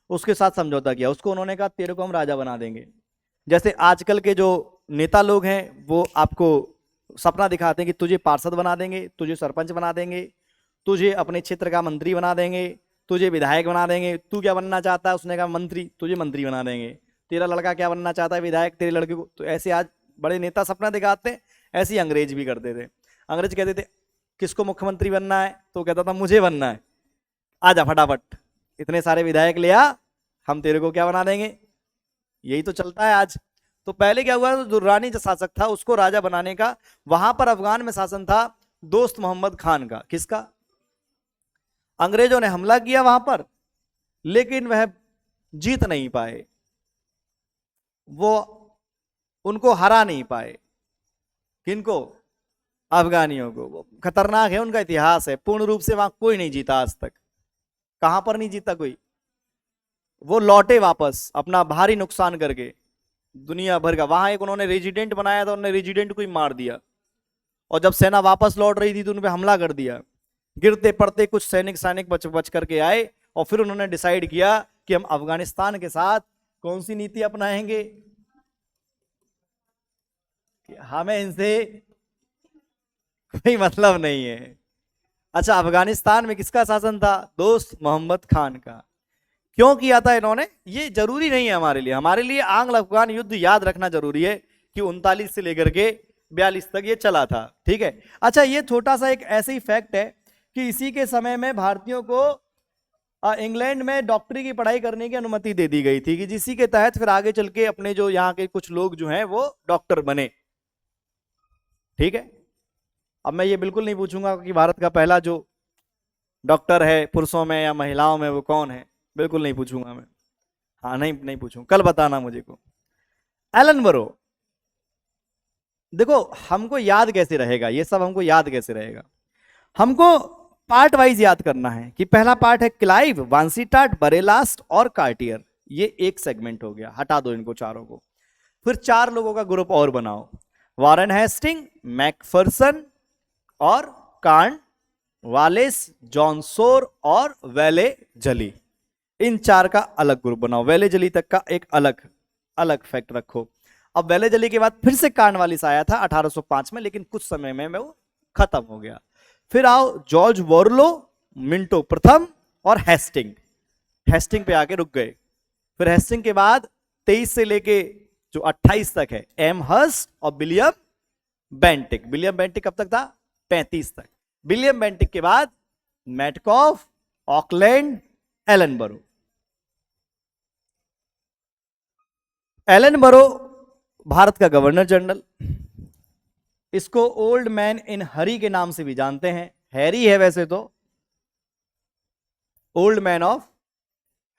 उसके साथ समझौता किया। उसको उन्होंने कहा तेरे को हम राजा बना देंगे। जैसे आजकल के जो नेता लोग हैं वो आपको सपना दिखाते हैं कि तुझे पार्षद बना देंगे, तुझे सरपंच बना देंगे, तुझे अपने क्षेत्र का मंत्री बना देंगे, तुझे विधायक बना देंगे। तू क्या बनना चाहता है, उसने कहा मंत्री, तुझे मंत्री बना देंगे। तेरा लड़का क्या बनना चाहता है, विधायक, तेरे लड़के को। तो ऐसे आज बड़े नेता सपना दिखाते हैं, ऐसे ही अंग्रेज भी करते थे। अंग्रेज कहते थे किसको मुख्यमंत्री बनना है, तो कहता था मुझे बनना है, आजा फटाफट इतने सारे विधायक ले आ, हम तेरे को क्या बना देंगे। यही तो चलता है आज। तो पहले क्या हुआ, तो दुर्रानी जो शासक था उसको राजा बनाने का, वहां पर अफगान में शासन था दोस्त मोहम्मद खान का। किसका, अंग्रेजों ने हमला किया वहां पर, लेकिन वह जीत नहीं पाए, वो उनको हरा नहीं पाए। किनको, अफगानियों को। वो खतरनाक है, उनका इतिहास है, पूर्ण रूप से वहां कोई नहीं जीता आज तक। कहां पर नहीं जीता कोई, वो लौटे वापस अपना भारी नुकसान करके दुनिया भर का। वहां एक उन्होंने रेजिडेंट बनाया था, उन्होंने रेजिडेंट को ही मार दिया, और जब सेना वापस लौट रही थी तो उन पे हमला कर दिया। गिरते पड़ते कुछ सैनिक बच करके आए, और फिर उन्होंने डिसाइड किया कि हम अफगानिस्तान के साथ कौन सी नीति अपनाएंगे, हमें इनसे कोई मतलब नहीं है। अच्छा, अफगानिस्तान में किसका शासन था, दोस्त मोहम्मद खान का। क्यों किया था इन्होंने, ये जरूरी नहीं है हमारे लिए। हमारे लिए आंग्ल अफगान युद्ध याद रखना जरूरी है कि 39 से लेकर के 42 तक ये चला था, ठीक है। अच्छा, ये छोटा सा एक ऐसे ही फैक्ट है कि इसी के समय में भारतीयों को इंग्लैंड में डॉक्टरी की पढ़ाई करने की अनुमति दे दी गई थी, कि जिसी के तहत फिर आगे चल के अपने जो यहाँ के कुछ लोग जो हैं वो डॉक्टर बने, ठीक है। अब मैं ये बिल्कुल नहीं पूछूंगा कि भारत का पहला जो डॉक्टर है पुरुषों में या महिलाओं में वो कौन है, बिल्कुल नहीं पूछूंगा मैं। हाँ, नहीं पूछूंगा, कल बताना मुझे को। एलन बरो, देखो हमको याद कैसे रहेगा ये सब, हमको याद कैसे रहेगा, हमको पार्ट वाइज याद करना है। कि पहला पार्ट है क्लाइव, वांसीटाट, बरेलास्ट और कार्टियर, ये एक सेगमेंट हो गया, हटा दो इनको चारों को। फिर 4 लोगों का ग्रुप और बनाओ, वारन हेस्टिंग, मैकफर्सन और कार्न वालेस, जॉन सोर और वेले जली। इन 4 का अलग ग्रुप बनाओ, वेले जली तक का एक अलग अलग फैक्ट रखो। अब वेले जली के बाद फिर से कार्नवालिस आया था 1805 में, लेकिन कुछ समय में वो खत्म हो गया। फिर आओ जॉर्ज वॉरलो, मिंटो प्रथम और हेस्टिंग। हेस्टिंग पे आके रुक गए। फिर हेस्टिंग के बाद 23 से लेके जो 28 तक है एम हर्स्ट और विलियम बेंटिक। विलियम बेंटिक कब तक था, 35 तक। विलियम बेंटिक के बाद मेटकॉफ, ऑकलैंड, एलन बरो। एलन बरो भारत का गवर्नर जनरल, इसको ओल्ड मैन इन हरी के नाम से भी जानते हैं। हैरी है वैसे तो, ओल्ड मैन ऑफ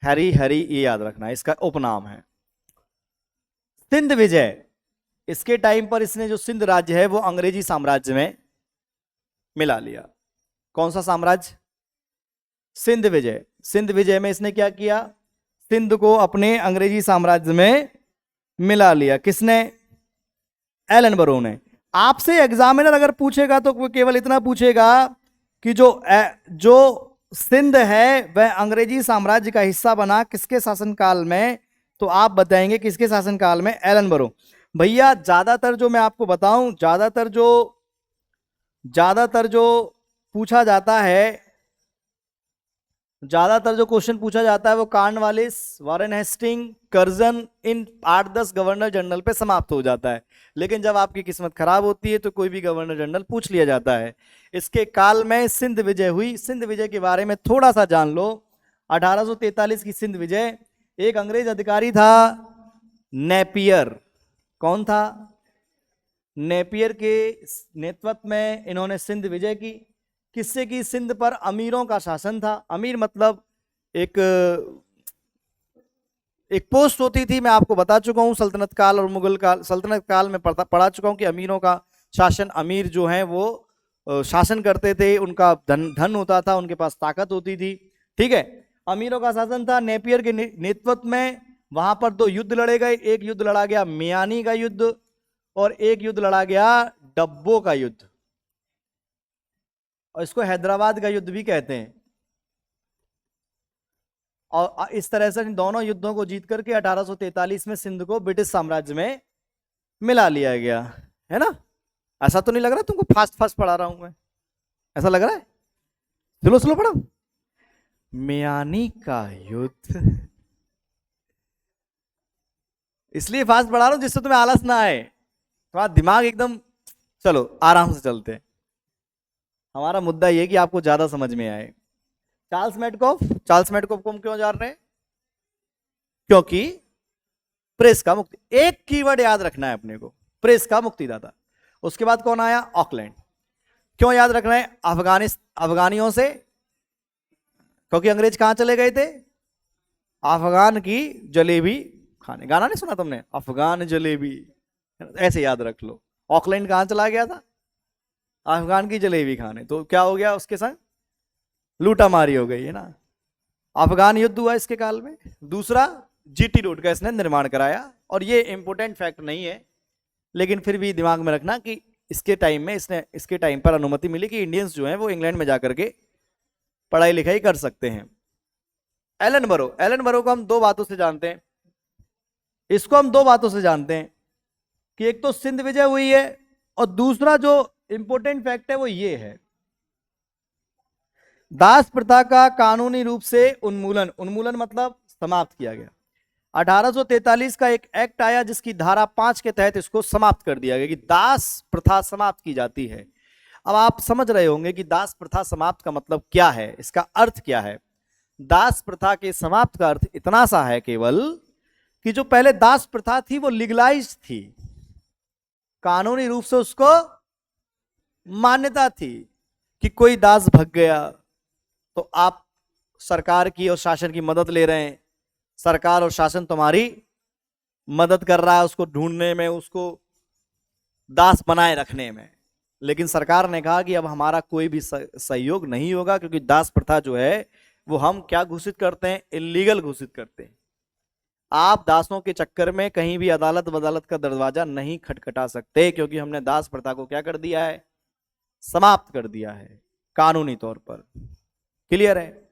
हैरी, हरी ये याद रखना, इसका उपनाम है। सिंध विजय, इसके टाइम पर इसने जो सिंध राज्य है वो अंग्रेजी साम्राज्य में मिला लिया। कौन सा साम्राज्य, सिंध विजय। सिंध विजय में इसने क्या किया, सिंध को अपने अंग्रेजी साम्राज्य में मिला लिया। किसने, एलन बरो ने। आपसे एग्जामिनर अगर पूछेगा तो वो केवल इतना पूछेगा कि जो सिंध है वह अंग्रेजी साम्राज्य का हिस्सा बना किसके शासनकाल में, तो आप बताएंगे किसके शासनकाल में, एलन बरो। भैया ज्यादातर जो मैं आपको बताऊं, ज्यादातर जो पूछा जाता है, ज्यादातर जो क्वेश्चन पूछा जाता है वो कार्नवालिस, वारेन हेस्टिंग, कर्जन, इन 8-10 गवर्नर जनरल पे समाप्त हो जाता है। लेकिन जब आपकी किस्मत खराब होती है तो कोई भी गवर्नर जनरल पूछ लिया जाता है। इसके काल में सिंध विजय हुई। सिंध विजय के बारे में थोड़ा सा जान लो। 1843 की सिंध विजय, एक अंग्रेज अधिकारी था नेपियर। कौन था? नेपियर के नेतृत्व में इन्होंने सिंध विजय की। किससे की? सिंध पर अमीरों का शासन था। अमीर मतलब एक एक पोस्ट होती थी, मैं आपको बता चुका हूं सल्तनत काल और मुगल काल, सल्तनत काल में पढ़ा चुका हूं कि अमीरों का शासन, अमीर जो है वो शासन करते थे, उनका धन होता था, उनके पास ताकत होती थी। ठीक है, अमीरों का शासन था। नेपियर के नेतृत्व में वहां पर दो युद्ध लड़े गए। एक युद्ध लड़ा गया मियानी का युद्ध और एक युद्ध लड़ा गया डब्बो का युद्ध, और इसको हैदराबाद का युद्ध भी कहते हैं। और इस तरह से इन दोनों युद्धों को जीत करके 1843 में सिंध को ब्रिटिश साम्राज्य में मिला लिया गया, है ना। ऐसा तो नहीं लग रहा तुमको फास्ट फास्ट पढ़ा रहा हूं मैं? ऐसा लग रहा है? स्लो स्लो पढ़ा। मियानी का युद्ध इसलिए फास्ट पढ़ा रहा हूं जिससे तुम्हें आलस ना आए, तुम्हारा दिमाग एकदम, चलो आराम से चलते हैं। हमारा मुद्दा यह कि आपको ज्यादा समझ में आए। चार्ल्स मेडकॉफ, चार्ल्स मेडकॉफ को हम क्यों जान रहे हैं? क्योंकि प्रेस का मुक्ति, एक कीवर्ड याद रखना है अपने को, प्रेस का मुक्तिदाता। उसके बाद कौन आया? ऑकलैंड। क्यों याद रखना है? अफगानियों से, क्योंकि अंग्रेज कहां चले गए थे? अफगान की जलेबी खाने। गाना नहीं सुना तुमने? अफगान जलेबी, ऐसे याद रख लो। ऑकलैंड कहां चला गया था? अफगान की जलेबी खाने। तो क्या हो गया उसके संग? लूटा मारी हो गई, है ना। अफगान युद्ध हुआ इसके काल में। दूसरा, जीटी रोड का इसने निर्माण कराया। और ये इंपोर्टेंट फैक्ट नहीं है, लेकिन फिर भी दिमाग में रखना कि इसके टाइम में इसके टाइम पर अनुमति मिली कि इंडियंस जो हैं वो इंग्लैंड में जाकर के पढ़ाई लिखाई कर सकते हैं। एलन बरो, एलन बरो को हम दो बातों से जानते हैं। इसको हम दो बातों से जानते हैं कि एक तो सिंध विजय हुई है, और दूसरा जो इंपोर्टेंट फैक्ट है वो ये है, दास प्रथा का कानूनी रूप से उन्मूलन। उन्मूलन मतलब समाप्त किया गया। 1843 का एक एक्ट आया जिसकी धारा 5 के तहत इसको समाप्त कर दिया गया कि दास प्रथा समाप्त की जाती है। अब आप समझ रहे होंगे कि दास प्रथा समाप्त का मतलब क्या है, इसका अर्थ क्या है। दास प्रथा के समाप्त का अर्थ इतना सा है केवल कि जो पहले दास प्रथा थी वो लीगलाइज थी, कानूनी रूप से उसको मान्यता थी कि कोई दास भग गया तो आप सरकार की और शासन की मदद ले रहे हैं, सरकार और शासन तुम्हारी मदद कर रहा है उसको ढूंढने में, उसको दास बनाए रखने में। लेकिन सरकार ने कहा कि अब हमारा कोई भी सहयोग नहीं होगा, क्योंकि दास प्रथा जो है वो हम क्या घोषित करते हैं? इलीगल घोषित करते हैं। आप दासों के चक्कर में कहीं भी अदालत वदालत का दरवाजा नहीं खटखटा सकते, क्योंकि हमने दास प्रथा को क्या कर दिया है? समाप्त कर दिया है कानूनी तौर पर। क्लियर है?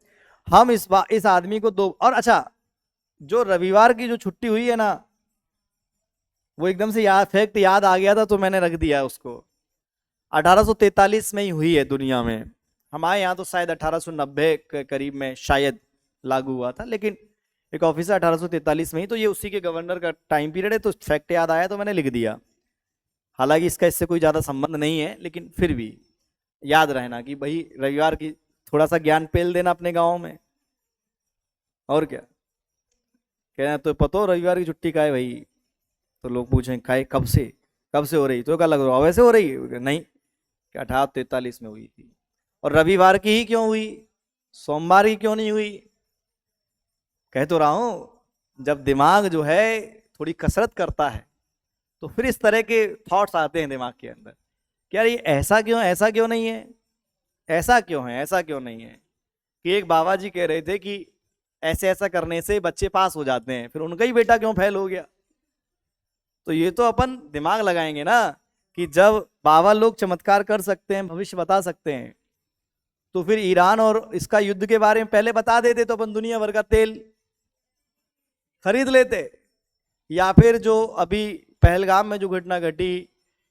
हम इस आदमी को दो। और अच्छा, जो रविवार की जो छुट्टी हुई है ना, वो एकदम से फैक्ट याद आ गया था तो मैंने रख दिया उसको। 1843 में ही हुई है दुनिया में। हमारे यहाँ तो शायद 1890 के करीब में शायद लागू हुआ था, लेकिन एक ऑफिसर 1843 में ही, तो ये उसी के गवर्नर का टाइम पीरियड है, तो फैक्ट याद आया तो मैंने लिख दिया। हालांकि इसका इससे कोई ज्यादा संबंध नहीं है, लेकिन फिर भी याद रहना कि भाई रविवार की थोड़ा सा ज्ञान पेल देना अपने गाँव में। और क्या कहना, तो पता हो रविवार की छुट्टी का है भाई? तो लोग पूछें का कब से हो रही? तो क्या लग रहा है वैसे हो रही है? नहीं, 1843 में हुई थी। और रविवार की ही क्यों हुई, सोमवार की क्यों नहीं हुई? कह तो रहा हूं, जब दिमाग जो है थोड़ी कसरत करता है तो फिर इस तरह के थॉट्स आते हैं दिमाग के अंदर कि यार ये ऐसा क्यों, ऐसा क्यों नहीं है, ऐसा क्यों है, ऐसा क्यों नहीं है। कि एक बाबा जी कह रहे थे कि ऐसे ऐसा करने से बच्चे पास हो जाते हैं, फिर उनका ही बेटा क्यों फेल हो गया। तो ये तो अपन दिमाग लगाएंगे ना कि जब बाबा लोग चमत्कार कर सकते हैं, भविष्य बता सकते हैं, तो फिर ईरान और इसका युद्ध के बारे में पहले बता देते तो अपन दुनिया भर का तेल खरीद लेते। या फिर जो अभी पहलगाम में जो घटना घटी,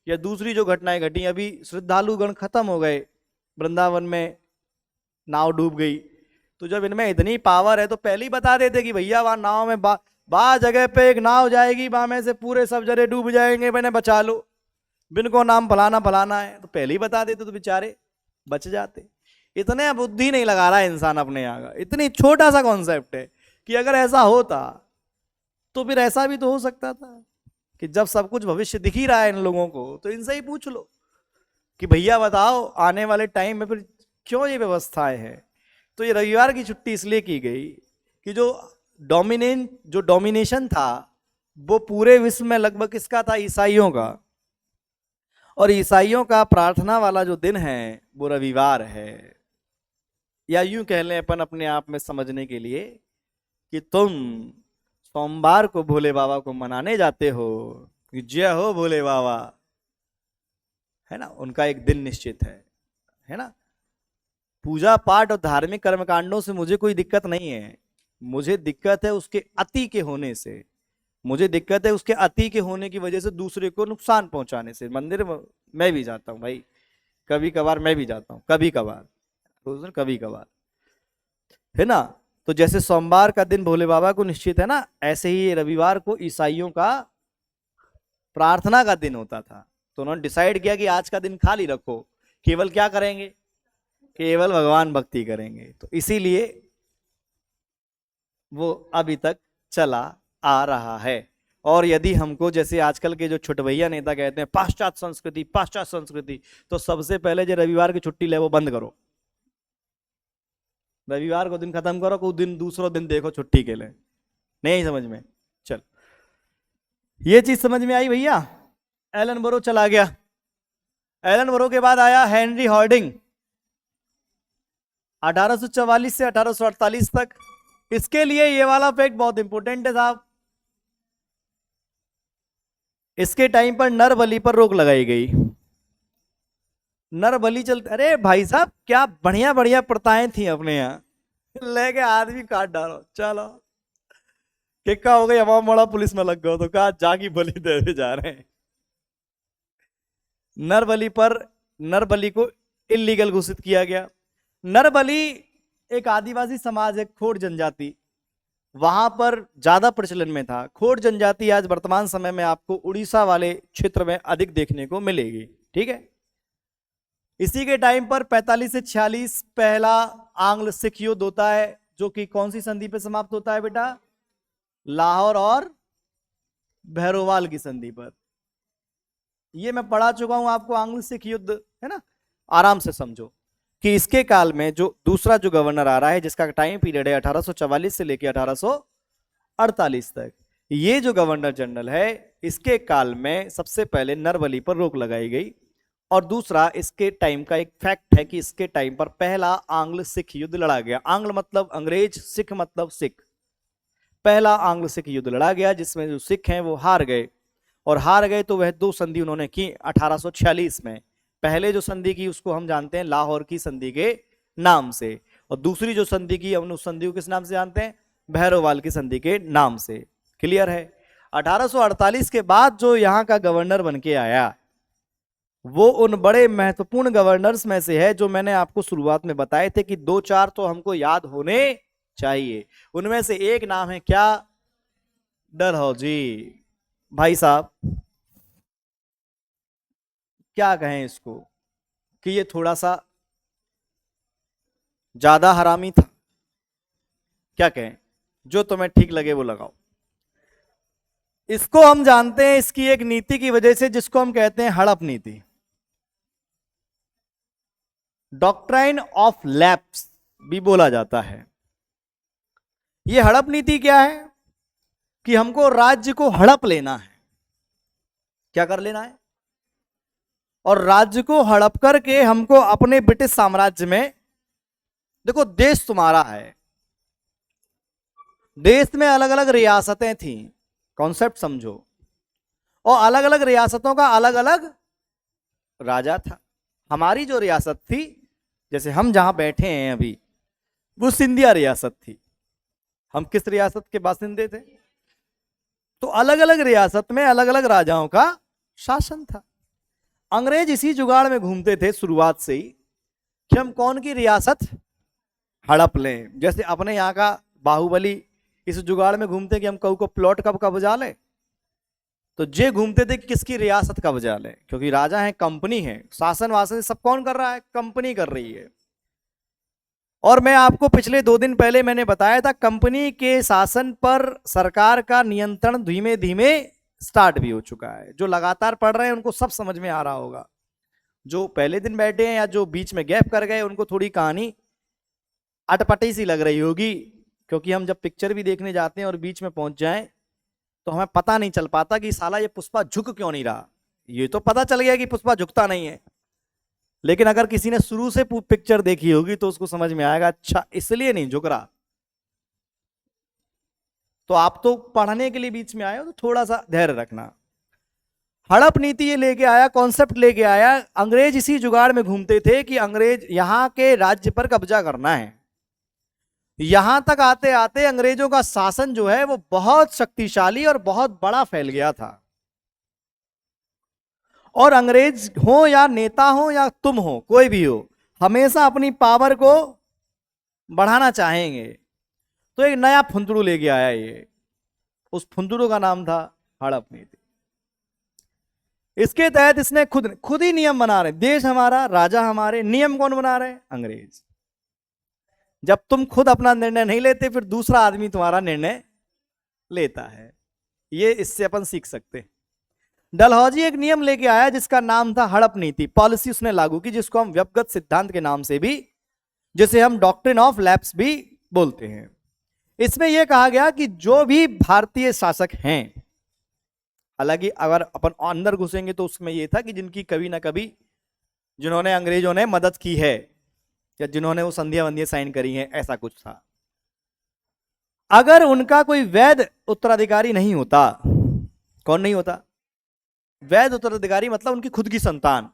या दूसरी जो घटनाएं घटी, अभी श्रद्धालुगण खत्म हो गए, वृंदावन में नाव डूब गई। तो जब इनमें इतनी पावर है तो पहले ही बता देते कि भैया वहां नाव में बा जगह पे एक नाव जाएगी, वहां में से पूरे सब जगह डूब जाएंगे, मैंने बचा लो, बिन को नाम फलाना फलाना है, तो पहले ही बता देते तो बेचारे बच जाते। इतने बुद्धि नहीं लगा रहा है इंसान अपने यहाँ का। इतनी छोटा सा कॉन्सेप्ट है कि अगर ऐसा होता तो फिर ऐसा भी तो हो सकता था कि जब सब कुछ भविष्य दिख ही रहा है इन लोगों को, तो इनसे ही पूछ लो कि भैया बताओ आने वाले टाइम में फिर क्यों ये व्यवस्थाएं हैं। तो ये रविवार की छुट्टी इसलिए की गई कि जो डोमिनेशन था वो पूरे विश्व में लगभग किसका था, ईसाइयों का। और ईसाइयों का प्रार्थना वाला जो दिन है वो रविवार है। या यूं कह लें अपन अपने आप में समझने के लिए कि तुम सोमवार को भोले बाबा को मनाने जाते हो कि जय हो भोले बाबा, है ना, उनका एक दिन निश्चित है ना। पूजा पाठ और धार्मिक कर्मकांडों से मुझे कोई दिक्कत नहीं है, मुझे दिक्कत है उसके अति के होने से। मुझे दिक्कत है उसके अति के होने की वजह से दूसरे को नुकसान पहुंचाने से। मंदिर मैं भी जाता हूँ भाई, कभी कभार मैं भी जाता हूँ, कभी कभार, रोज कभी कभार, है ना। तो जैसे सोमवार का दिन भोले बाबा को निश्चित है ना, ऐसे ही रविवार को ईसाइयों का प्रार्थना का दिन होता था। तो उन्होंने डिसाइड किया कि आज का दिन खाली रखो, केवल क्या करेंगे, केवल भगवान भक्ति करेंगे। तो इसीलिए वो अभी तक चला आ रहा है। और यदि हमको जैसे आजकल के जो छुटभैया नेता कहते हैं पाश्चात्य संस्कृति पाश्चात्य संस्कृति, तो सबसे पहले जो रविवार की छुट्टी ले वो बंद करो। रविवार को दिन खत्म करो, कोई दिन दूसरा दिन देखो छुट्टी के लिए। नहीं समझ में, चल ये चीज समझ में आई भैया। एलन बोरो चला गया। एलन बोरो के बाद आया हेनरी हॉर्डिंग 1844 से 1848 तक। इसके लिए ये वाला फैक्ट बहुत इंपॉर्टेंट है साहब। इसके टाइम पर नर बलि पर रोक लगाई गई। नर बलि चलते, अरे भाई साहब क्या बढ़िया बढ़िया प्रथाएं थी अपने यहाँ, लेके आदमी काट डालो चलो। किक्का हो गई, अवाम बड़ा पुलिस में लग गया तो कहा जागी बलि दे जा रहे हैं। नर बलि को इलीगल घोषित किया गया। नर बलि एक आदिवासी समाज है, खोड़ जनजाति, वहां पर ज्यादा प्रचलन में था। खोड़ जनजाति आज वर्तमान समय में आपको उड़ीसा वाले क्षेत्र में अधिक देखने को मिलेगी, ठीक है। इसी के टाइम पर 45 से 46 पहला आंग्ल सिख युद्ध होता है, जो कि कौन सी संधि पे समाप्त होता है बेटा, लाहौर और भैरोवाल की संधि पर। ये मैं पढ़ा चुका हूं आपको, आंग्ल सिख युद्ध, है ना। आराम से समझो कि इसके काल में जो दूसरा जो गवर्नर आ रहा है, जिसका टाइम पीरियड है 1844 से लेकर 1848 तक, ये जो गवर्नर जनरल है, इसके काल में सबसे पहले नर बलि पर रोक लगाई गई। और दूसरा इसके टाइम का एक फैक्ट है कि इसके टाइम पर पहला आंग्ल सिख युद्ध लड़ा गया। आंग्ल मतलब अंग्रेज, सिख मतलब सिख। पहला आंग्ल सिख युद्ध लड़ा गया जिसमें जो सिख हैं वो हार गए। और हार गए तो वह दो संधि उन्होंने की 1846 में। पहले जो संधि की उसको हम जानते हैं लाहौर की संधि के नाम से, और दूसरी जो संधि की हम उस संधि को किस नाम से जानते हैं, भैरोवाल की संधि के नाम से। क्लियर है। 1848 के बाद जो यहाँ का गवर्नर बन के आया वो उन बड़े महत्वपूर्ण गवर्नर्स में से है जो मैंने आपको शुरुआत में बताए थे कि दो चार तो हमको याद होने चाहिए। उनमें से एक नाम है क्या, डलहौजी। भाई साहब क्या कहें इसको कि ये थोड़ा सा ज्यादा हरामी था, क्या कहें, जो तुम्हें ठीक लगे वो लगाओ। इसको हम जानते हैं इसकी एक नीति की वजह से जिसको हम कहते हैं हड़प नीति, डॉक्ट्राइन ऑफ लैप्स भी बोला जाता है। यह हड़प नीति क्या है कि हमको राज्य को हड़प लेना है। क्या कर लेना है, और राज्य को हड़प करके हमको अपने ब्रिटिश साम्राज्य में, देखो देश तुम्हारा है, देश में अलग अलग रियासतें थी, कॉन्सेप्ट समझो, और अलग अलग रियासतों का अलग अलग राजा था। हमारी जो रियासत थी, जैसे हम जहां बैठे हैं अभी, वो सिंधिया रियासत थी। हम किस रियासत के बासिंदे थे, तो अलग अलग रियासत में अलग अलग राजाओं का शासन था। अंग्रेज इसी जुगाड़ में घूमते थे शुरुआत से ही कि हम कौन की रियासत हड़प लें। जैसे अपने यहाँ का बाहुबली इस जुगाड़ में घूमते कि हम कहू को प्लॉट कब कब्जा ले, तो जे घूमते थे कि किसकी रियासत कब्जा ले, क्योंकि राजा है, कंपनी है, शासन वासन सब कौन कर रहा है, कंपनी कर रही है। और मैं आपको पिछले 2 दिन पहले मैंने बताया था, कंपनी के शासन पर सरकार का नियंत्रण धीमे धीमे स्टार्ट भी हो चुका है। जो लगातार पढ़ रहे हैं उनको सब समझ में आ रहा होगा, जो पहले दिन बैठे हैं या जो बीच में गैप कर गए उनको थोड़ी कहानी अटपटी सी लग रही होगी, क्योंकि हम जब पिक्चर भी देखने जाते हैं और बीच में पहुंच जाएं तो हमें पता नहीं चल पाता कि साला ये पुष्पा झुक क्यों नहीं रहा। ये तो पता चल गया कि पुष्पा झुकता नहीं है, लेकिन अगर किसी ने शुरू से पिक्चर देखी होगी तो उसको समझ में आएगा, अच्छा इसलिए नहीं झुक रहा। तो आप तो पढ़ने के लिए बीच में आए हो, तो थोड़ा सा धैर्य रखना। हड़प नीति ये लेके आया, कॉन्सेप्ट लेके आया। अंग्रेज इसी जुगाड़ में घूमते थे कि अंग्रेज यहां के राज्य पर कब्जा करना है। यहां तक आते आते अंग्रेजों का शासन जो है वो बहुत शक्तिशाली और बहुत बड़ा फैल गया था। और अंग्रेज हो या नेता हो या तुम हो, कोई भी हो, हमेशा अपनी पावर को बढ़ाना चाहेंगे। तो एक नया फुंदरू लेके आया ये, उस फुंदरू का नाम था हड़प नीति। इसके तहत इसने खुद ही नियम बना रहे। देश हमारा, राजा हमारे, नियम कौन बना रहे? अंग्रेज। जब तुम खुद अपना निर्णय नहीं लेते फिर दूसरा आदमी तुम्हारा निर्णय लेता है। ये इससे अपन सीख सकते हैं। डलहौजी एक नियम लेके आया जिसका नाम था हड़प नीति। पॉलिसी उसने लागू की जिसको हम व्यक्तिगत सिद्धांत के नाम से भी, जिसे हम डॉक्ट्रिन ऑफ लैप्स भी बोलते हैं। इसमें यह कहा गया कि जो भी भारतीय शासक हैं, हालांकि अगर अपन अंदर घुसेंगे तो उसमें यह था कि जिनकी कभी ना कभी, जिन्होंने अंग्रेजों ने मदद की है या जिन्होंने वो संधियां वंधियां साइन करी हैं, ऐसा कुछ था। अगर उनका कोई वैध उत्तराधिकारी नहीं होता, कौन नहीं होता? वैध उत्तराधिकारी मतलब उनकी खुद की संतान।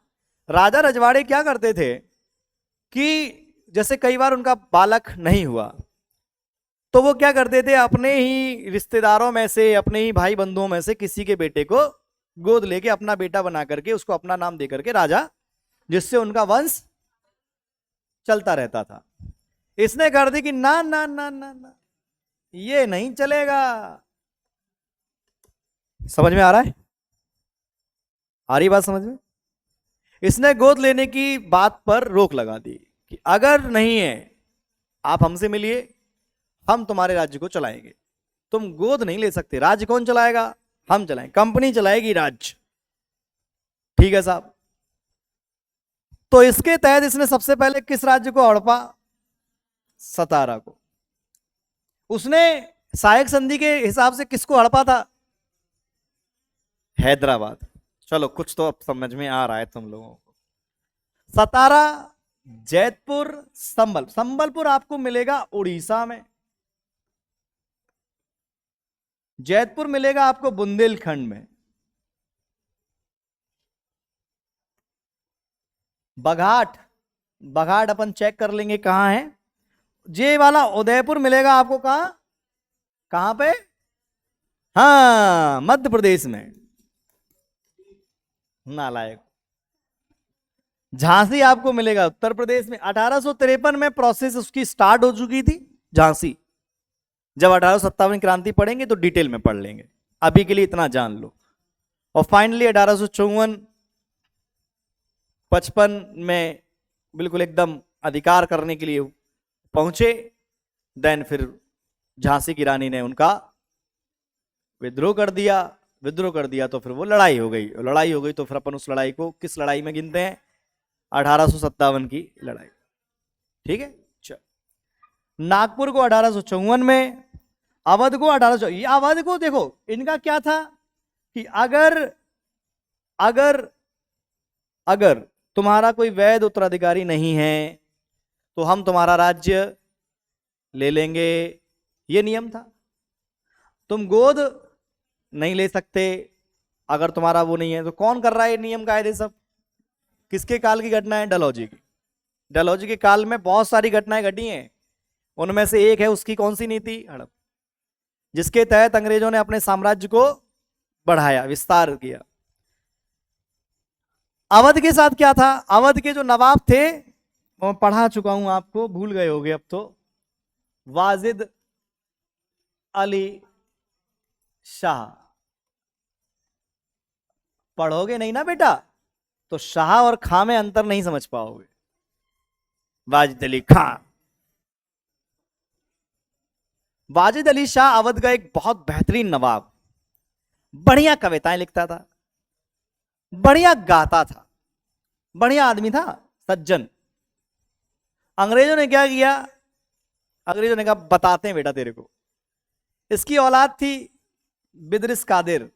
राजा रजवाड़े क्या करते थे कि जैसे कई बार उनका बालक नहीं हुआ तो वो क्या करते थे, अपने ही रिश्तेदारों में से, अपने ही भाई बंधुओं में से किसी के बेटे को गोद लेके अपना बेटा बना करके उसको अपना नाम दे करके राजा, जिससे उनका वंश चलता रहता था। इसने कर दी कि ना ना ना ना ना, ये नहीं चलेगा। समझ में आ रहा है? आ रही बात समझ में? इसने गोद लेने की बात पर रोक लगा दी कि अगर नहीं है, आप हमसे मिलिए, हम तुम्हारे राज्य को चलाएंगे। तुम गोद नहीं ले सकते। राज्य कौन चलाएगा? हम चलाएंगे, कंपनी चलाएगी राज्य। ठीक है साहब। तो इसके तहत इसने सबसे पहले किस राज्य को हड़पा? सतारा को। उसने सहायक संधि के हिसाब से किसको हड़पा था? हैदराबाद। चलो कुछ तो अब समझ में आ रहा है तुम लोगों को। सतारा, जैतपुर, संबलपुर आपको मिलेगा उड़ीसा में। जैतपुर मिलेगा आपको बुंदेलखंड में। बघाट अपन चेक कर लेंगे कहां है। जे वाला उदयपुर मिलेगा आपको कहां? कहां पे? हाँ, मध्य प्रदेश में। नालायक। झांसी आपको मिलेगा उत्तर प्रदेश में। 1853 में प्रोसेस उसकी स्टार्ट हो चुकी थी झांसी। जब 1857 क्रांति पढ़ेंगे तो डिटेल में पढ़ लेंगे, अभी के लिए इतना जान लो। और फाइनली 1854 55 में बिल्कुल एकदम अधिकार करने के लिए पहुंचे। देन फिर झांसी की रानी ने उनका विद्रोह कर दिया तो फिर वो लड़ाई हो गई। लड़ाई हो गई तो फिर अपन उस लड़ाई को किस लड़ाई में गिनते हैं? 1857 की लड़ाई। ठीक है। नागपुर को 1854 में, अवध को 1800। अवध को देखो, इनका क्या था कि अगर तुम्हारा कोई वैध उत्तराधिकारी नहीं है तो हम तुम्हारा राज्य ले लेंगे। ये नियम था। तुम गोद नहीं ले सकते अगर तुम्हारा वो नहीं है। तो कौन कर रहा है ये नियम कायदे सब? किसके काल की घटना है? डलहौजी की। डलहौजी के काल में बहुत सारी घटनाएं घटी हैं। उनमें से एक है उसकी कौन सी नीति? हड़प, जिसके तहत अंग्रेजों ने अपने साम्राज्य को बढ़ाया, विस्तार किया। अवध के साथ क्या था? अवध के जो नवाब थे, मैं पढ़ा चुका हूं आपको, भूल गए होगे अब तो। वाजिद अली शाह। पढ़ोगे नहीं ना बेटा तो शाह और खां में अंतर नहीं समझ पाओगे। वाजिद अली खां वाजिद अली शाह अवध का एक बहुत बेहतरीन नवाब, बढ़िया कविताएं लिखता था, बढ़िया गाता था, बढ़िया आदमी था, सज्जन। अंग्रेजों ने क्या किया, अंग्रेजों ने कहा बताते हैं बेटा तेरे को। इसकी औलाद थी बिदरिस कादिर,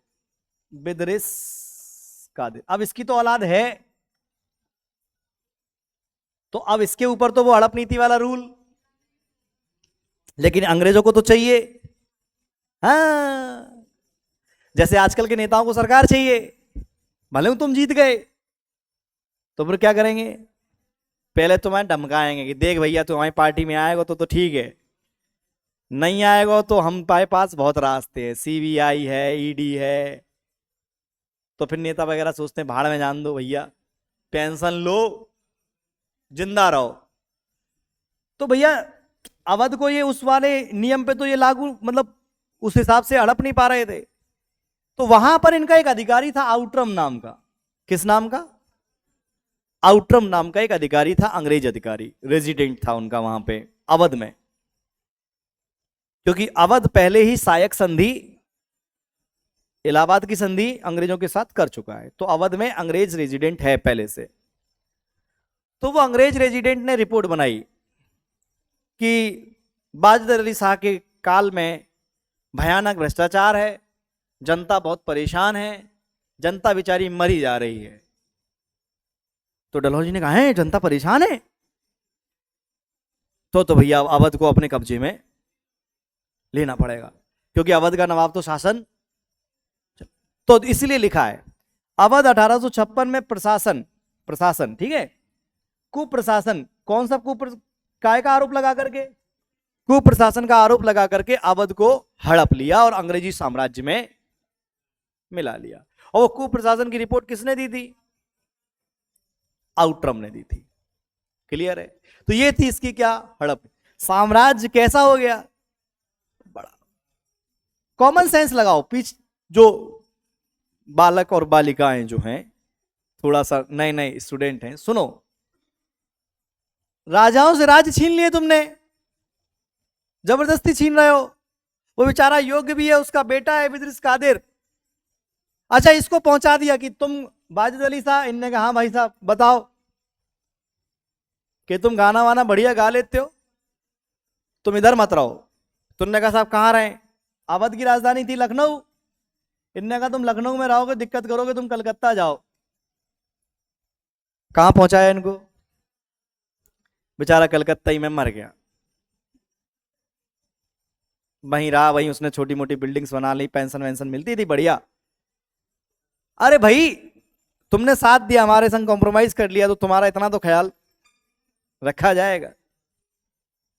बिदरिस कादिर। अब इसकी तो औलाद है, तो अब इसके ऊपर तो वो हड़प नीति वाला रूल, लेकिन अंग्रेजों को तो चाहिए। हाँ, जैसे आजकल के नेताओं को सरकार चाहिए, भले तुम जीत गए तो फिर क्या करेंगे, पहले तुम्हें धमकाएंगे कि देख भैया तू हमारी पार्टी में आएगा तो ठीक है, नहीं आएगा तो हमारे पास बहुत रास्ते हैं, सीबीआई है, ईडी है। तो फिर नेता वगैरह सोचते हैं भाड़ में जान दो भैया, पेंशन लो, जिंदा रहो। तो भैया अवध को ये उस वाले नियम पे तो ये लागू, मतलब उस हिसाब से हड़प नहीं पा रहे थे। तो वहां पर इनका एक अधिकारी था आउटरम नाम का। किस नाम का? आउटरम नाम का एक अधिकारी था, अंग्रेज अधिकारी, रेजिडेंट था उनका वहां पे अवध में। क्योंकि अवध पहले ही सायक संधि, इलाहाबाद की संधि अंग्रेजों के साथ कर चुका है, तो अवध में अंग्रेज रेजिडेंट है पहले से। तो वो अंग्रेज रेजिडेंट ने रिपोर्ट बनाई कि वाजिद अली शाह के काल में भयानक भ्रष्टाचार है, जनता बहुत परेशान है, जनता बेचारी मरी जा रही है। तो डलहौजी ने कहा है जनता परेशान है, तो भैया अवध को अपने कब्जे में लेना पड़ेगा, क्योंकि अवध का नवाब तो शासन। तो इसलिए लिखा है अवध 1856 में प्रशासन, प्रशासन ठीक है, कुप्रशासन। कौन सा काय का आरोप लगा करके? कुप्रशासन का आरोप लगा करके अवध को हड़प लिया और अंग्रेजी साम्राज्य में मिला लिया। और वो कुप्रशासन की रिपोर्ट किसने दी थी? आउटरम ने दी थी। क्लियर है? तो ये थी इसकी क्या हड़प। साम्राज्य कैसा हो गया? बड़ा। कॉमन सेंस लगाओ, पीछ जो बालक और बालिकाएं जो हैं, थोड़ा सा नए नए स्टूडेंट हैं, सुनो। राजाओं से राज्य छीन लिए तुमने, जबरदस्ती छीन रहे हो। वो बेचारा योग्य भी है, उसका बेटा है बिदरिस कादिर। अच्छा, इसको पहुंचा दिया कि तुम वाजिद अली शाह। इनने कहा हाँ भाई साहब बताओ कि तुम गाना वाना बढ़िया गा लेते हो, तुम इधर मत रहो। तुमने कहा साहब कहाँ रहे? अवध की राजधानी थी लखनऊ। इनने कहा तुम लखनऊ में रहोगे, दिक्कत करोगे, तुम कलकत्ता जाओ। कहां पहुंचाया इनको? बेचारा कलकत्ता ही में मर गया। वहीं रहा, वहीं उसने छोटी मोटी बिल्डिंग्स बना ली, पेंशन वेंशन मिलती थी बढ़िया। अरे भाई तुमने साथ दिया, हमारे संग कॉम्प्रोमाइज कर लिया, तो तुम्हारा इतना तो ख्याल रखा जाएगा।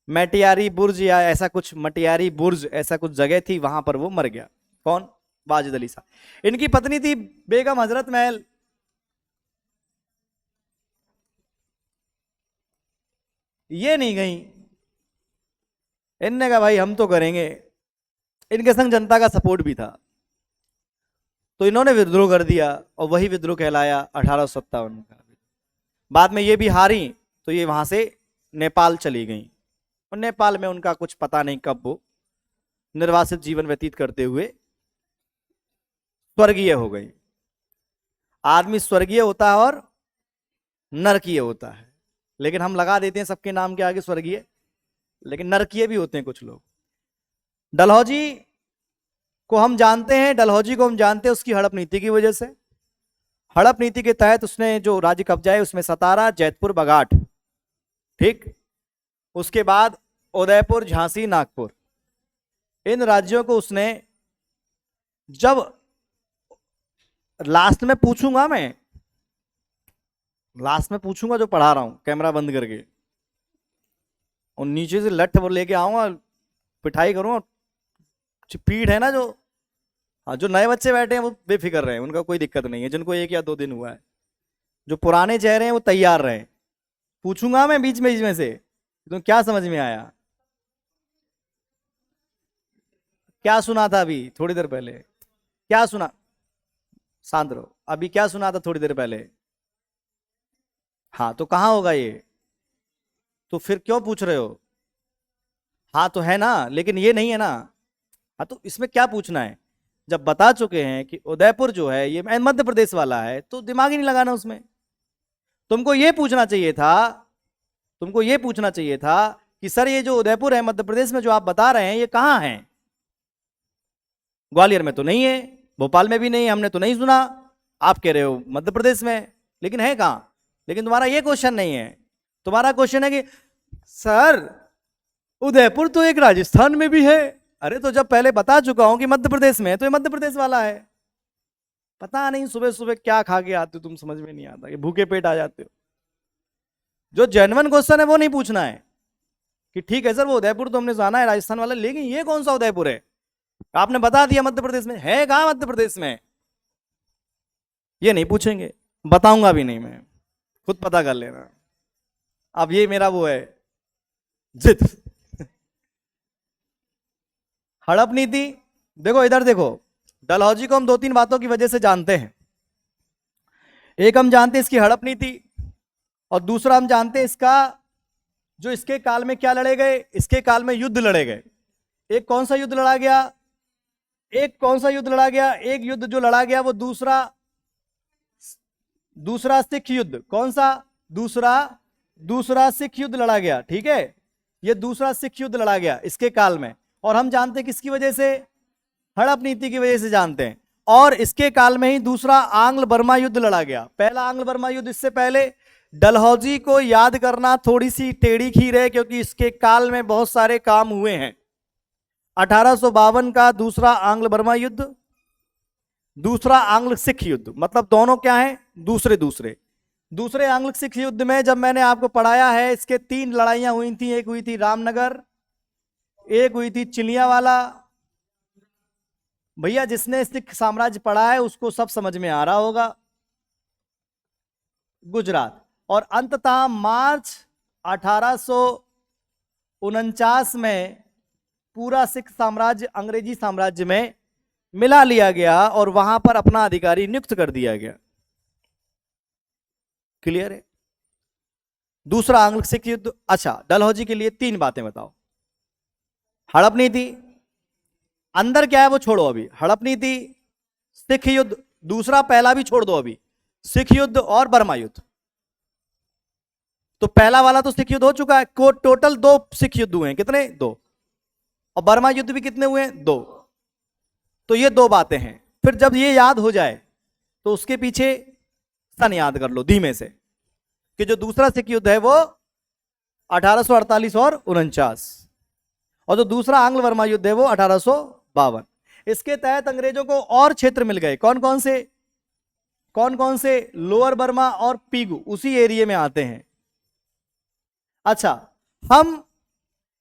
मटियारी बुर्ज या ऐसा कुछ, मटियारी बुर्ज ऐसा कुछ जगह थी, वहां पर वो मर गया। कौन? वाजिद अली शाह। इनकी पत्नी थी बेगम हजरत महल। ये नहीं गई। इनने कहा भाई हम तो करेंगे। इनके संग जनता का सपोर्ट भी था, तो इन्होंने विद्रोह कर दिया, और वही विद्रोह कहलाया 1857 का। बाद में ये भी हारी, तो ये वहां से नेपाल चली गई, और नेपाल में उनका कुछ पता नहीं कब वो निर्वासित जीवन व्यतीत करते हुए स्वर्गीय हो गई। आदमी स्वर्गीय होता है और नरकीय होता है, लेकिन हम लगा देते हैं सबके नाम के आगे स्वर्गीय, लेकिन नरकीय भी होते हैं कुछ लोग। डलहौजी को हम जानते हैं, डलहौजी को हम जानते हैं उसकी हड़प नीति की वजह से। हड़प नीति के तहत उसने जो राज्य कब्जा है उसमें सतारा, जैतपुर, बगाट, ठीक, उसके बाद उदयपुर, झांसी, नागपुर, इन राज्यों को उसने, जब लास्ट में पूछूंगा, मैं लास्ट में पूछूंगा जो पढ़ा रहा हूं, कैमरा बंद करके, और नीचे से लठ वो लेके आऊंगा, पिटाई करूंगा। पीठ है ना जो, हाँ, जो नए बच्चे बैठे हैं वो बेफिक्र रहे, उनका कोई दिक्कत नहीं है, जिनको 1 या 2 दिन हुआ है। जो पुराने चेहरे हैं वो तैयार रहे। पूछूंगा मैं बीच में से, तो क्या समझ में आया? क्या सुना था अभी थोड़ी देर पहले? क्या सुना? शांत रहो। अभी क्या सुना था थोड़ी देर पहले? हाँ, तो कहां होगा ये? तो फिर क्यों पूछ रहे हो? हाँ तो है ना, लेकिन ये नहीं है ना। हाँ तो इसमें क्या पूछना है, जब बता चुके हैं कि उदयपुर जो है ये मध्य प्रदेश वाला है, तो दिमाग ही नहीं लगाना उसमें। तुमको ये पूछना चाहिए था, तुमको ये पूछना चाहिए था कि सर ये जो उदयपुर है मध्य प्रदेश में जो आप बता रहे हैं ये कहाँ है। ग्वालियर में तो नहीं है, भोपाल में भी नहीं, हमने तो नहीं सुना। आप कह रहे हो मध्य प्रदेश में, लेकिन है कहाँ। लेकिन तुम्हारा ये क्वेश्चन नहीं है, तुम्हारा क्वेश्चन है कि सर उदयपुर तो एक राजस्थान में भी है। अरे तो जब पहले बता चुका हूं कि मध्य प्रदेश में है तो ये मध्य प्रदेश वाला है। पता नहीं सुबह सुबह क्या खा के आते हो तुम, समझ में नहीं आता कि भूखे पेट आ जाते हो। जो जेन्युइन क्वेश्चन है वो नहीं पूछना है कि ठीक है सर वो उदयपुर तो हमने जाना है राजस्थान वाला, लेकिन ये कौन सा उदयपुर है। आपने बता दिया मध्य प्रदेश में है, कहां मध्य प्रदेश में। ये नहीं पूछेंगे, बताऊंगा भी नहीं मैं, खुद पता कर लेना। अब ये मेरा वो है जिद। हड़प नीति, देखो इधर देखो, डलहौजी को हम दो तीन बातों की वजह से जानते हैं। एक हम जानते हैं इसकी हड़प नीति, और दूसरा हम जानते हैं इसका जो इसके काल में क्या लड़े गए, इसके काल में युद्ध लड़े गए। एक कौन सा युद्ध लड़ा गया, एक कौन सा युद्ध लड़ा गया, एक युद्ध जो लड़ा गया वो दूसरा सिख युद्ध। कौन सा, दूसरा सिख युद्ध लड़ा गया, ठीक है। ये दूसरा सिख युद्ध लड़ा गया इसके काल में, और हम जानते हैं किसकी वजह से, हड़प नीति की वजह से जानते हैं। और इसके काल में ही दूसरा आंग्ल बर्मा युद्ध लड़ा गया। पहला आंग्ल बर्मा युद्ध, इससे पहले डलहौजी को याद करना थोड़ी सी टेढ़ी खीर है, क्योंकि इसके काल में बहुत सारे काम हुए हैं। 1852 का दूसरा आंग्ल बर्मा युद्ध, दूसरा आंग्ल सिख युद्ध, मतलब दोनों क्या है, दूसरे आंग्ल सिख युद्ध में जब मैंने आपको पढ़ाया है, इसके 3 लड़ाइयां हुई थी। एक हुई थी रामनगर, एक हुई थी चिलियावाला। भैया जिसने सिख साम्राज्य पढ़ा है उसको सब समझ में आ रहा होगा, गुजरात। और अंततः मार्च 1849 में पूरा सिख साम्राज्य अंग्रेजी साम्राज्य में मिला लिया गया और वहां पर अपना अधिकारी नियुक्त कर दिया गया। क्लियर है। दूसरा आंग्ल सिख युद्ध। अच्छा, डलहौजी के लिए 3 बातें बताओ। हड़प नीति, अंदर क्या है वो छोड़ो अभी, हड़प नीति, सिख युद्ध, दूसरा पहला भी छोड़ दो अभी, सिख युद्ध और बर्मा युद्ध। तो पहला वाला तो सिख युद्ध हो चुका है, टोटल 2 सिख युद्ध हुए हैं। कितने, 2। और बर्मा युद्ध भी कितने हुए हैं, 2। तो ये 2 बातें हैं। फिर जब ये याद हो जाए तो उसके पीछे सन याद कर लो धीमे से, कि जो दूसरा सिख युद्ध है वो 1848 और 49, और जो दूसरा आंग्ल बर्मा युद्ध है वो 1852। इसके तहत अंग्रेजों को और क्षेत्र मिल गए। कौन कौन से, लोअर बर्मा और पीगू उसी एरिया में आते हैं। अच्छा,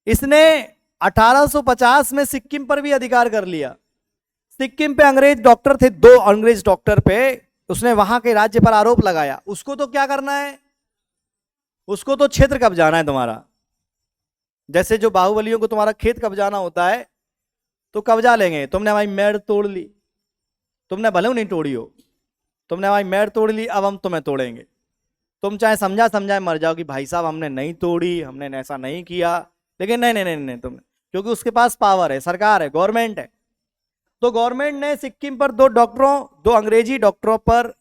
इसने 1850 में सिक्किम पर भी अधिकार कर लिया। सिक्किम पे अंग्रेज डॉक्टर थे, 2 अंग्रेज डॉक्टर पे उसने वहां के राज्य पर आरोप लगाया। उसको तो क्या करना है, उसको तो क्षेत्र कब्जाना है तुम्हारा। जैसे जो बाहुबलियों को तुम्हारा खेत कब्जाना होता है तो कब्जा लेंगे। तुमने हमारी मेड़ तोड़ ली, तुमने भले नहीं तोड़ी हो, तुमने हमारी मेड़ तोड़ ली, अब हम तुम्हें तोड़ेंगे। तुम चाहे समझाए मर जाओ कि भाई साहब हमने नहीं तोड़ी, हमने ऐसा नहीं किया, लेकिन नहीं तुमने, क्योंकि उसके पास पावर है, सरकार है, गवर्नमेंट है। तो गवर्नमेंट ने सिक्किम पर 2 अंग्रेजी डॉक्टरों पर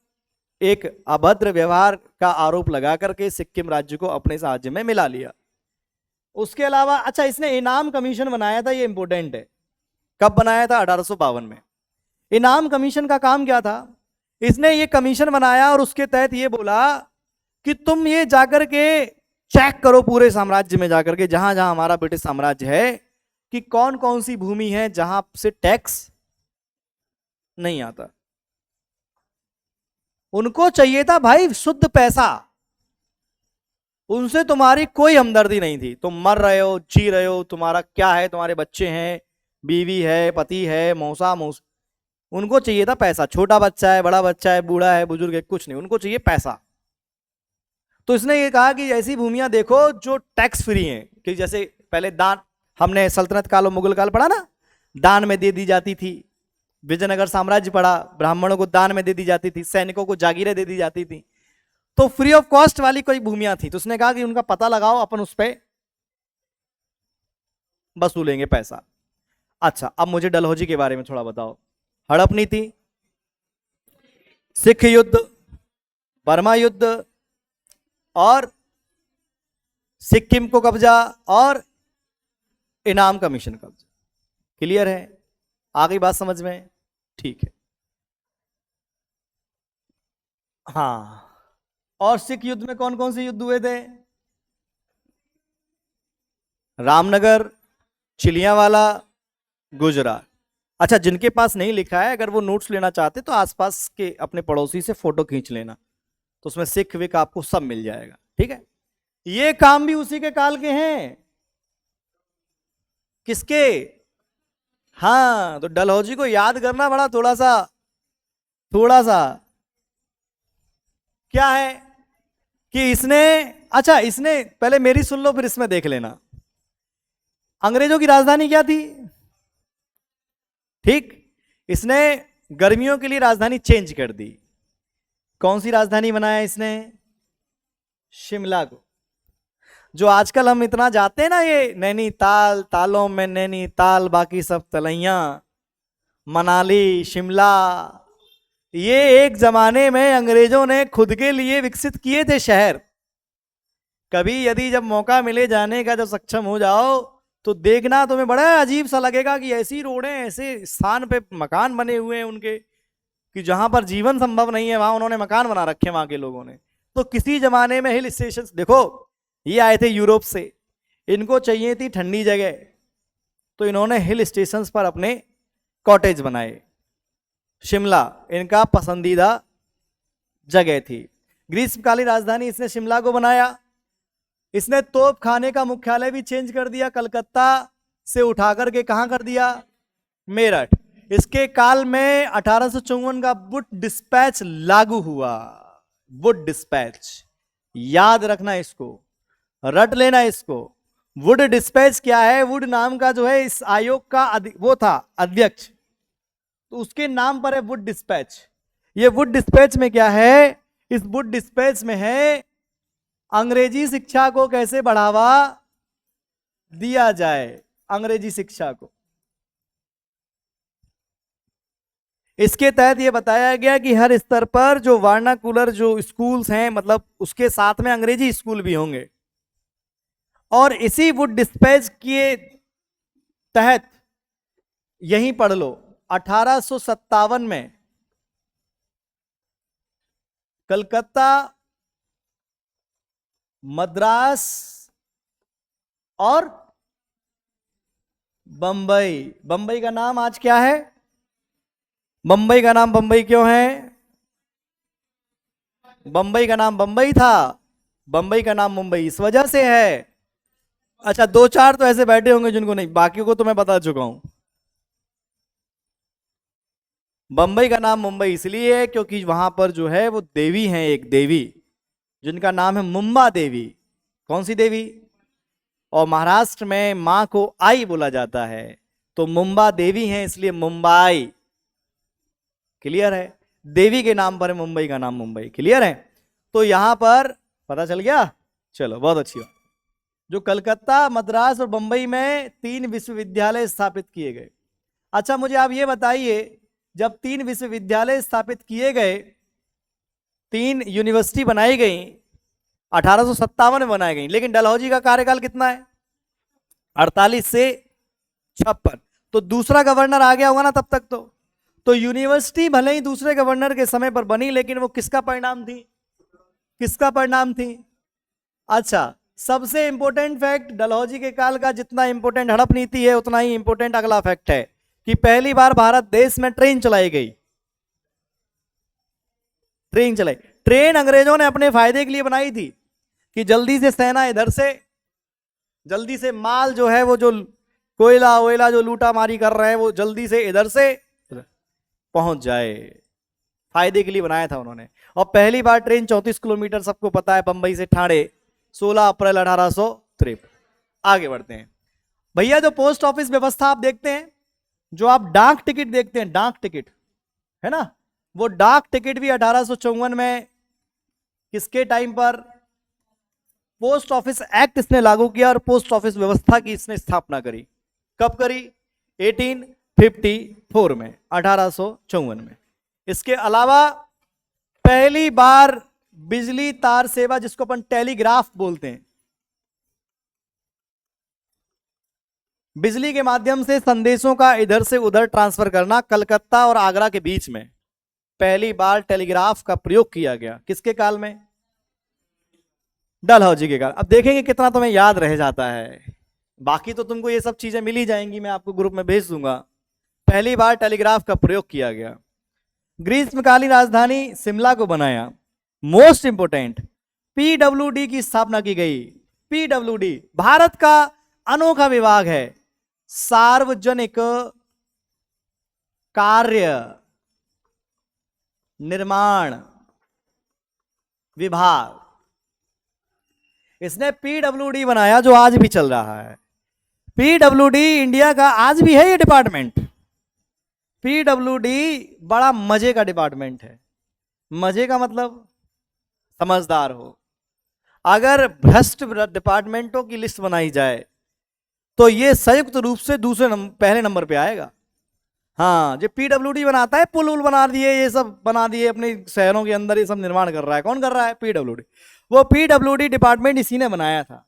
एक अभद्र व्यवहार का आरोप लगा करके सिक्किम राज्य को अपने राज्य में मिला लिया। उसके अलावा अच्छा, इसने इनाम कमीशन बनाया था, ये इंपॉर्टेंट है। कब बनाया था, 1852 में। इनाम कमीशन का काम क्या था, इसने ये कमीशन बनाया और उसके तहत ये बोला कि तुम ये जाकर के चेक करो पूरे साम्राज्य में जाकर के, जहां जहां हमारा ब्रिटिश साम्राज्य है, कि कौन कौन सी भूमि है जहां से टैक्स नहीं आता। उनको चाहिए था भाई शुद्ध पैसा, उनसे तुम्हारी कोई हमदर्दी नहीं थी। तुम मर रहे हो, जी रहे हो, तुम्हारा क्या है, तुम्हारे बच्चे हैं, बीवी है, पति है, मौसा, उनको चाहिए था पैसा। छोटा बच्चा है, बड़ा बच्चा है, बूढ़ा है, बुजुर्ग है, कुछ नहीं, उनको चाहिए पैसा। तो इसने ये कहा कि ऐसी भूमियां देखो जो टैक्स फ्री हैं, कि जैसे पहले दान, हमने सल्तनत काल और मुगल काल पढ़ा ना, दान में दे दी जाती थी। विजयनगर साम्राज्य पढ़ा, ब्राह्मणों को दान में दे दी जाती थी, सैनिकों को जागीरें दे दी जाती थी। तो फ्री ऑफ कॉस्ट वाली कोई भूमियां थी, तो उसने कहा कि उनका पता लगाओ, अपन उस पर वसूलेंगे पैसा। अच्छा, अब मुझे डलहौजी के बारे में थोड़ा बताओ। हड़प नीति, सिख युद्ध, बर्मा युद्ध, और सिक्किम को कब्जा, और इनाम कमीशन कब्जा। क्लियर है? आ गई बात समझ में? ठीक है। हाँ, और सिख युद्ध में कौन कौन से युद्ध हुए थे? रामनगर, चिलियावाला, गुजरात। अच्छा, जिनके पास नहीं लिखा है, अगर वो नोट्स लेना चाहते तो आसपास के अपने पड़ोसी से फोटो खींच लेना, तो उसमें सिख विक आपको सब मिल जाएगा। ठीक है, ये काम भी उसी के काल के हैं। किसके? हाँ, तो डलहौजी को याद करना बड़ा थोड़ा सा क्या है कि इसने, अच्छा इसने, पहले मेरी सुन लो फिर इसमें देख लेना। अंग्रेजों की राजधानी क्या थी? ठीक, इसने गर्मियों के लिए राजधानी चेंज कर दी। कौन सी राजधानी बनाया इसने? शिमला को। जो आजकल हम इतना जाते हैं ना, ये नैनीताल, तालों में नैनीताल, बाकी सब तलैया, मनाली, शिमला, ये एक जमाने में अंग्रेजों ने खुद के लिए विकसित किए थे शहर। कभी यदि जब मौका मिले जाने का, जब सक्षम हो जाओ, तो देखना तुम्हें बड़ा अजीब सा लगेगा कि ऐसी रोडें, ऐसे स्थान पे मकान बने हुए हैं उनके, कि जहां पर जीवन संभव नहीं है वहां उन्होंने मकान बना रखे वहां के लोगों ने। तो किसी जमाने में हिल स्टेशन, देखो ये आए थे यूरोप से, इनको चाहिए थी ठंडी जगह, तो इन्होंने हिल स्टेशन पर अपने कॉटेज बनाए। शिमला इनका पसंदीदा जगह थी। ग्रीष्मकालीन राजधानी इसने शिमला को बनाया। इसने तोप खाने का मुख्यालय भी चेंज कर दिया, कलकत्ता से उठाकर के कहां कर दिया? मेरठ। इसके काल में 1854 का वुड डिस्पैच लागू हुआ। वुड डिस्पैच, याद रखना इसको, रट लेना इसको। वुड डिस्पैच क्या है? वुड नाम का जो है इस आयोग का वो था अध्यक्ष, तो उसके नाम पर है वुड डिस्पैच। ये वुड डिस्पैच में क्या है? इस वुड डिस्पैच में है अंग्रेजी शिक्षा को कैसे बढ़ावा दिया जाए, अंग्रेजी शिक्षा को। इसके तहत यह बताया गया कि हर स्तर पर जो वर्नाकुलर जो स्कूल्स हैं, मतलब उसके साथ में अंग्रेजी स्कूल भी होंगे। और इसी वुड डिस्पैच के तहत यहीं पढ़ लो, 1857 में कलकत्ता, मद्रास और बंबई। बंबई का नाम आज क्या है? बंबई का नाम बंबई क्यों है? बंबई का नाम बंबई था, बंबई का नाम मुंबई इस वजह से है। अच्छा, दो चार तो ऐसे बैठे होंगे जिनको नहीं, बाकी को तो मैं बता चुका हूं। बंबई का नाम मुंबई इसलिए है क्योंकि वहां पर जो है वो देवी हैं, एक देवी जिनका नाम है मुंबा देवी। कौन सी देवी? और महाराष्ट्र में मां को आई बोला जाता है, तो मुंबा देवी हैं इसलिए मुंबई। क्लियर है? देवी के नाम पर है मुंबई का नाम मुंबई। क्लियर है? तो यहां पर पता चल गया। चलो, बहुत अच्छी बात। जो कलकत्ता, मद्रास और बंबई में 3 विश्वविद्यालय स्थापित किए गए। अच्छा, मुझे आप ये बताइए, जब 3 विश्वविद्यालय स्थापित किए गए, 3 यूनिवर्सिटी बनाई गई, 1857 में बनाई गई, लेकिन डलहौजी का कार्यकाल कितना है? 48 से 56। तो दूसरा गवर्नर आ गया होगा ना तब तक। तो यूनिवर्सिटी भले ही दूसरे गवर्नर के समय पर बनी, लेकिन वो किसका परिणाम थी? किसका परिणाम थी? अच्छा, सबसे इंपॉर्टेंट फैक्ट डलहौजी के काल का, जितना इंपॉर्टेंट हड़प नीति है उतना ही इंपॉर्टेंट अगला फैक्ट है कि पहली बार भारत देश में ट्रेन चलाई गई। ट्रेन चलाई। ट्रेन अंग्रेजों ने अपने फायदे के लिए बनाई थी कि जल्दी से सेना इधर से, जल्दी से माल जो है वो जो कोयला वोयला जो लूटा मारी कर रहे हैं वो जल्दी से इधर से पहुंच जाए। फायदे के लिए बनाया था उन्होंने। और पहली बार ट्रेन 34 किलोमीटर, सबको पता है, बंबई से ठाणे, 16 अप्रैल 1853। आगे बढ़ते हैं भैया। जो पोस्ट ऑफिस व्यवस्था आप देखते हैं, जो आप डाक टिकट देखते हैं, डाक टिकट है ना, वो डाक टिकट भी 1854 में किसके टाइम पर? पोस्ट ऑफिस एक्ट इसने लागू किया और पोस्ट ऑफिस व्यवस्था की इसने स्थापना करी। कब करी? 1854 में, 1854 में। इसके अलावा पहली बार बिजली तार सेवा, जिसको अपन टेलीग्राफ बोलते हैं, बिजली के माध्यम से संदेशों का इधर से उधर ट्रांसफर करना, कलकत्ता और आगरा के बीच में पहली बार टेलीग्राफ का प्रयोग किया गया। किसके काल में? डलहौजी के काल। अब देखेंगे कितना तुम्हें याद रह जाता है। बाकी तो तुमको ये सब चीजें मिल ही जाएंगी, मैं आपको ग्रुप में भेज दूंगा। पहली बार टेलीग्राफ का प्रयोग किया गया। ग्रीष्मकालीन राजधानी शिमला को बनाया। मोस्ट इंपोर्टेंट, पीडब्ल्यूडी की स्थापना की गई। पीडब्ल्यूडी भारत का अनोखा विभाग है, सार्वजनिक कार्य निर्माण विभाग। इसने पीडब्ल्यूडी बनाया जो आज भी चल रहा है। पीडब्ल्यूडी इंडिया का आज भी है ये डिपार्टमेंट। पीडब्ल्यूडी बड़ा मजे का डिपार्टमेंट है। मजे का मतलब समझदार हो। अगर भ्रष्ट डिपार्टमेंटों की लिस्ट बनाई जाए तो ये संयुक्त रूप से पहले नंबर पे आएगा। हाँ, जो पीडब्ल्यूडी बनाता है, पुल उल बना दिए, ये सब बना दिए अपने शहरों के अंदर, ये सब निर्माण कर रहा है। कौन कर रहा है? पीडब्ल्यूडी। वो पीडब्ल्यूडी डिपार्टमेंट इसी ने बनाया था।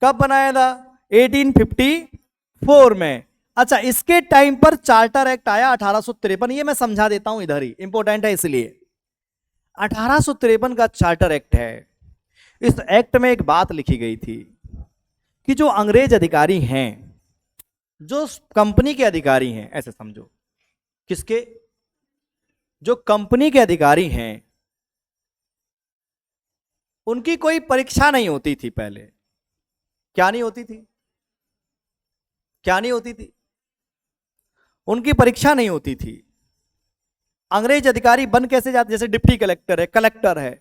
कब बनाया था? 1854 में। अच्छा, इसके टाइम पर चार्टर एक्ट आया 1853। ये मैं समझा देता हूं, इधर ही इंपॉर्टेंट है इसलिए। 1853 का चार्टर एक्ट है। इस एक्ट में एक बात लिखी गई थी कि जो अंग्रेज अधिकारी हैं, जो कंपनी के अधिकारी हैं, ऐसे समझो, किसके? जो कंपनी के अधिकारी हैं, उनकी कोई परीक्षा नहीं होती थी पहले। क्या नहीं होती थी? क्या नहीं होती थी? उनकी परीक्षा नहीं होती थी। अंग्रेज अधिकारी बन कैसे जाते? जैसे डिप्टी कलेक्टर है, कलेक्टर है,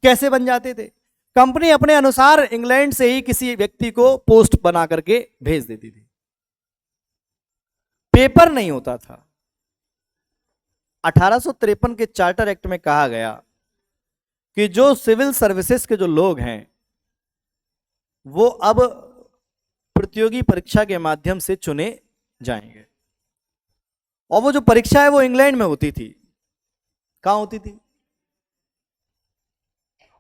कैसे बन जाते थे? कंपनी अपने अनुसार इंग्लैंड से ही किसी व्यक्ति को पोस्ट बना करके भेज देती थी। पेपर नहीं होता था। 1853 के चार्टर एक्ट में कहा गया कि जो सिविल सर्विसेज के जो लोग हैं वो अब प्रतियोगी परीक्षा के माध्यम से चुने जाएंगे। और वो जो परीक्षा है वो इंग्लैंड में होती थी। कहां होती थी?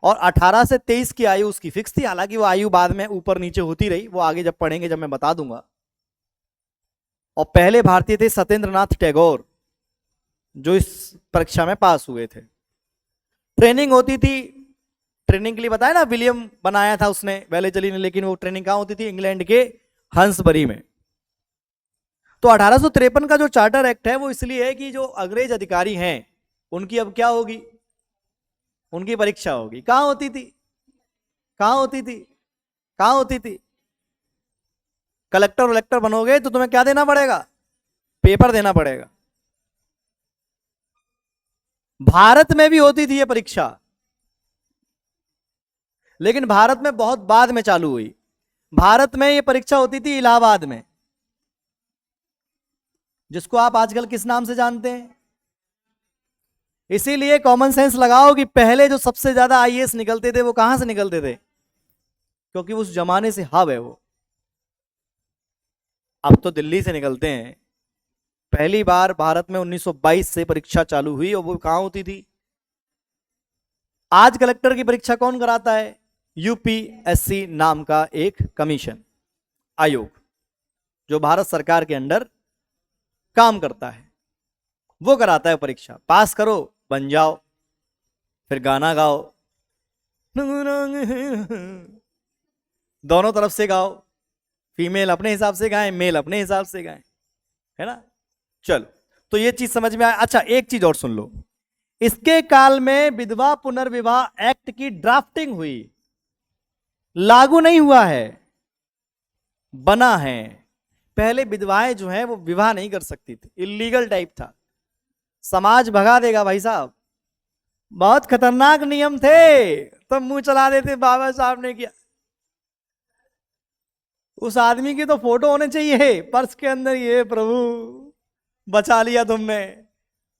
और 18 से 23 की आयु उसकी फिक्स थी। हालांकि वो आयु बाद में ऊपर नीचे होती रही, वो आगे जब पढ़ेंगे जब मैं बता दूंगा। और पहले भारतीय थे सत्येंद्रनाथ टैगोर, जो इस परीक्षा में पास हुए थे। ट्रेनिंग होती थी, ट्रेनिंग के लिए बताया ना, विलियम बनाया था उसने, वेलेजली ने, लेकिन वो ट्रेनिंग कहां होती थी? इंग्लैंड के हंसबरी में। तो 1853 का जो चार्टर एक्ट है वो इसलिए है कि जो अंग्रेज अधिकारी हैं उनकी अब क्या होगी? उनकी परीक्षा होगी। कहां होती थी? कहां होती थी? कहां होती थी? कलेक्टर वलेक्टर बनोगे तो तुम्हें क्या देना पड़ेगा? पेपर देना पड़ेगा। भारत में भी होती थी ये परीक्षा, लेकिन भारत में बहुत बाद में चालू हुई। भारत में ये परीक्षा होती थी इलाहाबाद में, जिसको आप आजकल किस नाम से जानते हैं? इसीलिए कॉमन सेंस लगाओ कि पहले जो सबसे ज्यादा आईएएस निकलते थे वो कहां से निकलते थे? क्योंकि उस जमाने से हब है वो। अब तो दिल्ली से निकलते हैं। पहली बार भारत में 1922 से परीक्षा चालू हुई और वो कहां होती थी? आज कलेक्टर की परीक्षा कौन कराता है? यूपीएससी नाम का एक कमीशन, आयोग, जो भारत सरकार के अंडर काम करता है, वो कराता है परीक्षा। पास करो, बन जाओ, फिर गाना गाओ, दोनों तरफ से गाओ, फीमेल अपने हिसाब से गाएं, मेल अपने हिसाब से गाएं, है ना? चलो, तो ये चीज समझ में आया। अच्छा, एक चीज और सुन लो। इसके काल में विधवा पुनर्विवाह एक्ट की ड्राफ्टिंग हुई, लागू नहीं हुआ है, बना है। पहले विधवाएं जो हैं वो विवाह नहीं कर सकती थी, इलीगल टाइप था। समाज भगा देगा भाई साहब, बहुत खतरनाक नियम थे, तो मुंह चला देते बाबा साहब ने किया। उस आदमी की तो फोटो होने चाहिए पर्स के अंदर, ये प्रभु बचा लिया तुमने,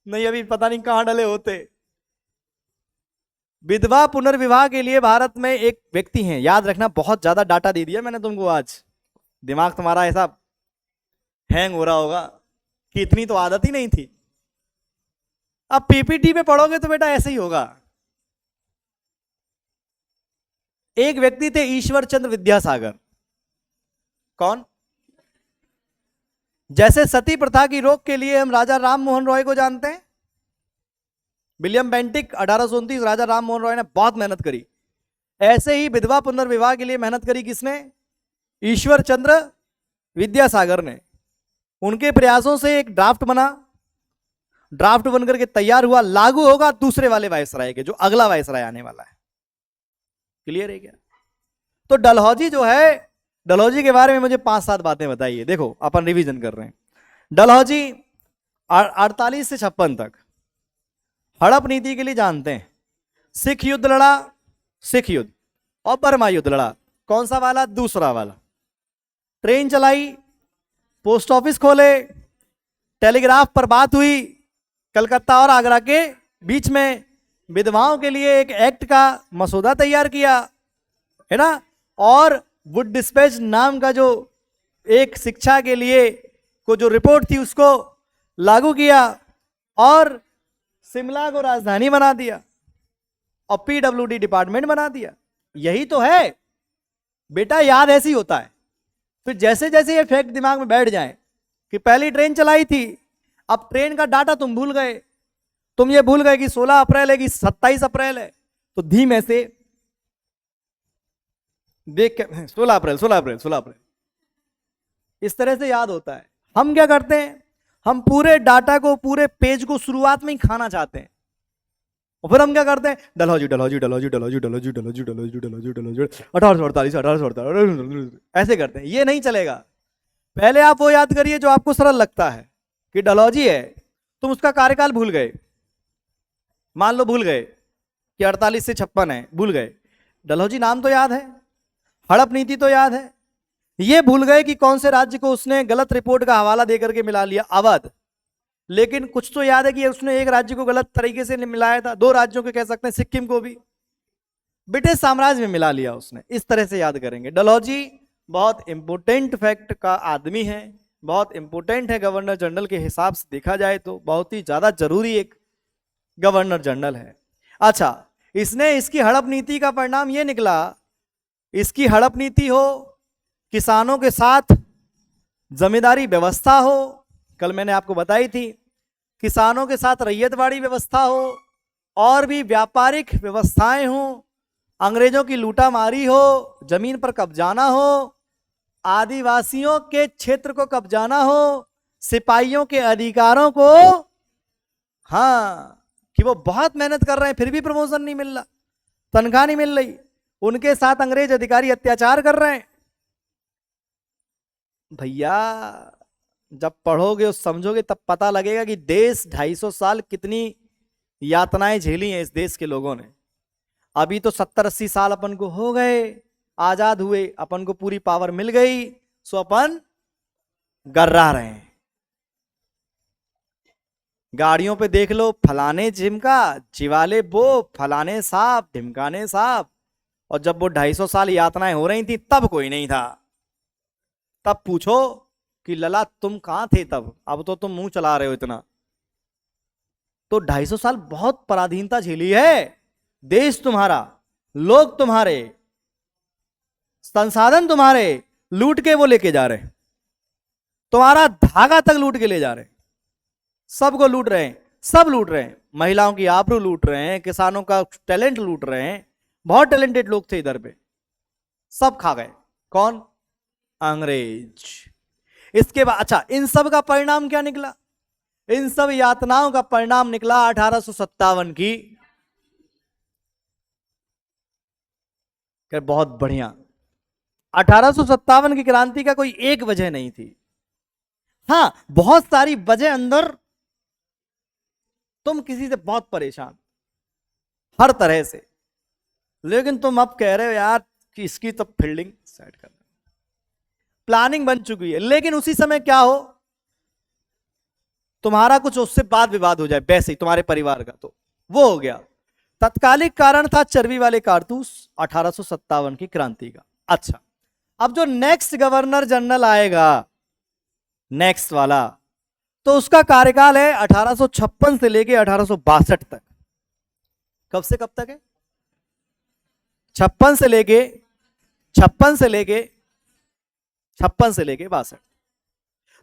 नहीं अभी पता नहीं कहां डले होते। विधवा पुनर्विवाह के लिए भारत में एक व्यक्ति हैं, याद रखना, बहुत ज्यादा डाटा दे दिया मैंने तुमको आज, दिमाग तुम्हारा है साहब। हैंग हो रहा होगा कि इतनी तो आदत ही नहीं थी। अब पीपीटी पे पढ़ोगे तो बेटा ऐसे ही होगा। एक व्यक्ति थे ईश्वर चंद्र विद्यासागर। कौन? जैसे सती प्रथा की रोक के लिए हम राजा राम मोहन रॉय को जानते हैं, विलियम बेंटिक 1829, राजा राम मोहन रॉय ने बहुत मेहनत करी। ऐसे ही विधवा पुनर्विवाह के लिए मेहनत करी किसने? ईश्वर चंद्र विद्यासागर ने। उनके प्रयासों से एक ड्राफ्ट बना, ड्राफ्ट बनकर के तैयार हुआ, लागू होगा दूसरे वाले वायसराय के, जो अगला वायसराय आने वाला है। क्लियर है क्या? तो डलहौजी जो है, डलहौजी के बारे में मुझे 5-7 बातें बताइए। देखो अपन रिवीजन कर रहे हैं। डलहौजी 48 से 56 तक हड़प नीति के लिए जानते हैं। सिख युद्ध लड़ा, सिख युद्ध, और बर्मा युद्ध लड़ा। कौन सा वाला? दूसरा वाला। ट्रेन चलाई, पोस्ट ऑफिस खोले, टेलीग्राफ पर बात हुई, कलकत्ता और आगरा के बीच में विधवाओं के लिए एक एक्ट का मसौदा तैयार किया, है ना। और वुड डिस्पैच नाम का जो एक शिक्षा के लिए को जो रिपोर्ट थी उसको लागू किया, और शिमला को राजधानी बना दिया, और पीडब्ल्यूडी डिपार्टमेंट बना दिया। यही तो है बेटा, याद ऐसे ही होता है। फिर जैसे जैसे ये फैक्ट दिमाग में बैठ जाए कि पहली ट्रेन चलाई थी, अब ट्रेन का डाटा तुम भूल गए, तुम ये भूल गए कि 16 अप्रैल है कि 27 अप्रैल है, तो धीमे से देख के 16 अप्रैल 16 अप्रैल 16 अप्रैल, इस तरह से याद होता है। हम क्या करते हैं, हम पूरे डाटा को, पूरे पेज को शुरुआत में ही खाना चाहते हैं, और फिर हम क्या करते हैं, डलहौजी डलहौजी डलहौजी डलहौजी डलहौजी डलहौजी डलहौजी डलहौजी डलहौजी 1848 1848 ऐसे करते हैं। ये नहीं चलेगा। पहले आप वो याद करिए जो आपको सरल लगता है कि डलहौजी है, तुम उसका कार्यकाल भूल गए, मान लो भूल गए कि 48 से 56 है, भूल गए। डलहौजी नाम तो याद है, हड़प नीति तो याद है, ये भूल गए कि कौन से राज्य को उसने गलत रिपोर्ट का हवाला देकर के मिला लिया, अवध। लेकिन कुछ तो याद है कि उसने एक राज्य को गलत तरीके से मिलाया था, 2 राज्यों को कह सकते हैं, सिक्किम को भी ब्रिटिश साम्राज्य में मिला लिया उसने। इस तरह से याद करेंगे। डलहौजी बहुत इंपोर्टेंट फैक्ट का आदमी है, बहुत इंपोर्टेंट है गवर्नर जनरल के हिसाब से देखा जाए तो, बहुत ही ज्यादा जरूरी एक गवर्नर जनरल है। अच्छा, इसने, इसकी हड़प नीति का परिणाम ये निकला, इसकी हड़प नीति हो, किसानों के साथ जमींदारी व्यवस्था हो, कल मैंने आपको बताई थी, किसानों के साथ रैयतवाड़ी व्यवस्था हो, और भी व्यापारिक व्यवस्थाएं हो, अंग्रेजों की लूटामारी हो, जमीन पर कब्जाना हो, आदिवासियों के क्षेत्र को कब्जाना हो, सिपाहियों के अधिकारों को, हाँ, कि वो बहुत मेहनत कर रहे हैं फिर भी प्रमोशन नहीं मिल रहा, तनख्वाह नहीं मिल रही, उनके साथ अंग्रेज अधिकारी अत्याचार कर रहे हैं। भैया जब पढ़ोगे और समझोगे तब पता लगेगा कि देश 250 साल कितनी यातनाएं झेली हैं इस देश के लोगों ने। अभी तो 70-80 साल अपन को हो गए आजाद हुए, अपन को पूरी पावर मिल गई, सो अपन गर्रा रहे हैं। गाड़ियों पे देख लो, फलाने झिमका चिवाले वो, फलाने साहब ढिमकाने साहब। और जब वो 250 साल यातनाएं हो रही थी तब कोई नहीं था। तब पूछो कि लला तुम कहां थे तब, अब तो तुम मुंह चला रहे हो इतना। तो 250 साल बहुत पराधीनता झेली है। देश तुम्हारा, लोग तुम्हारे, संसाधन तुम्हारे लूट के वो लेके जा रहे हैं, तुम्हारा धागा तक लूट के ले जा रहे हैं, सबको लूट रहे हैं, सब लूट रहे हैं। महिलाओं की आबरू लूट रहे हैं, किसानों का टैलेंट लूट रहे हैं। बहुत टैलेंटेड लोग थे इधर पे, सब खा गए। कौन? अंग्रेज। इसके बाद अच्छा, इन सब का परिणाम क्या निकला? इन सब यातनाओं का परिणाम निकला 1857 की। बहुत बढ़िया। 1857 की क्रांति का कोई एक वजह नहीं थी, हां बहुत सारी वजह अंदर। तुम किसी से बहुत परेशान हर तरह से, लेकिन तुम अब कह रहे हो यार कि इसकी तो फील्डिंग सेट कर, प्लानिंग बन चुकी है। लेकिन उसी समय क्या हो, तुम्हारा कुछ उससे बात विवाद हो जाए, वैसे ही तुम्हारे परिवार का, तो वो हो गया। तत्कालिक कारण था चर्बी वाले कारतूस 1857 की क्रांति का। अच्छा, अब जो नेक्स्ट गवर्नर जनरल आएगा नेक्स्ट वाला, तो उसका कार्यकाल है 1856 से लेके 1862 तक। कब से कब तक है? 56 से लेके 56 से लेके 56 से लेके 62।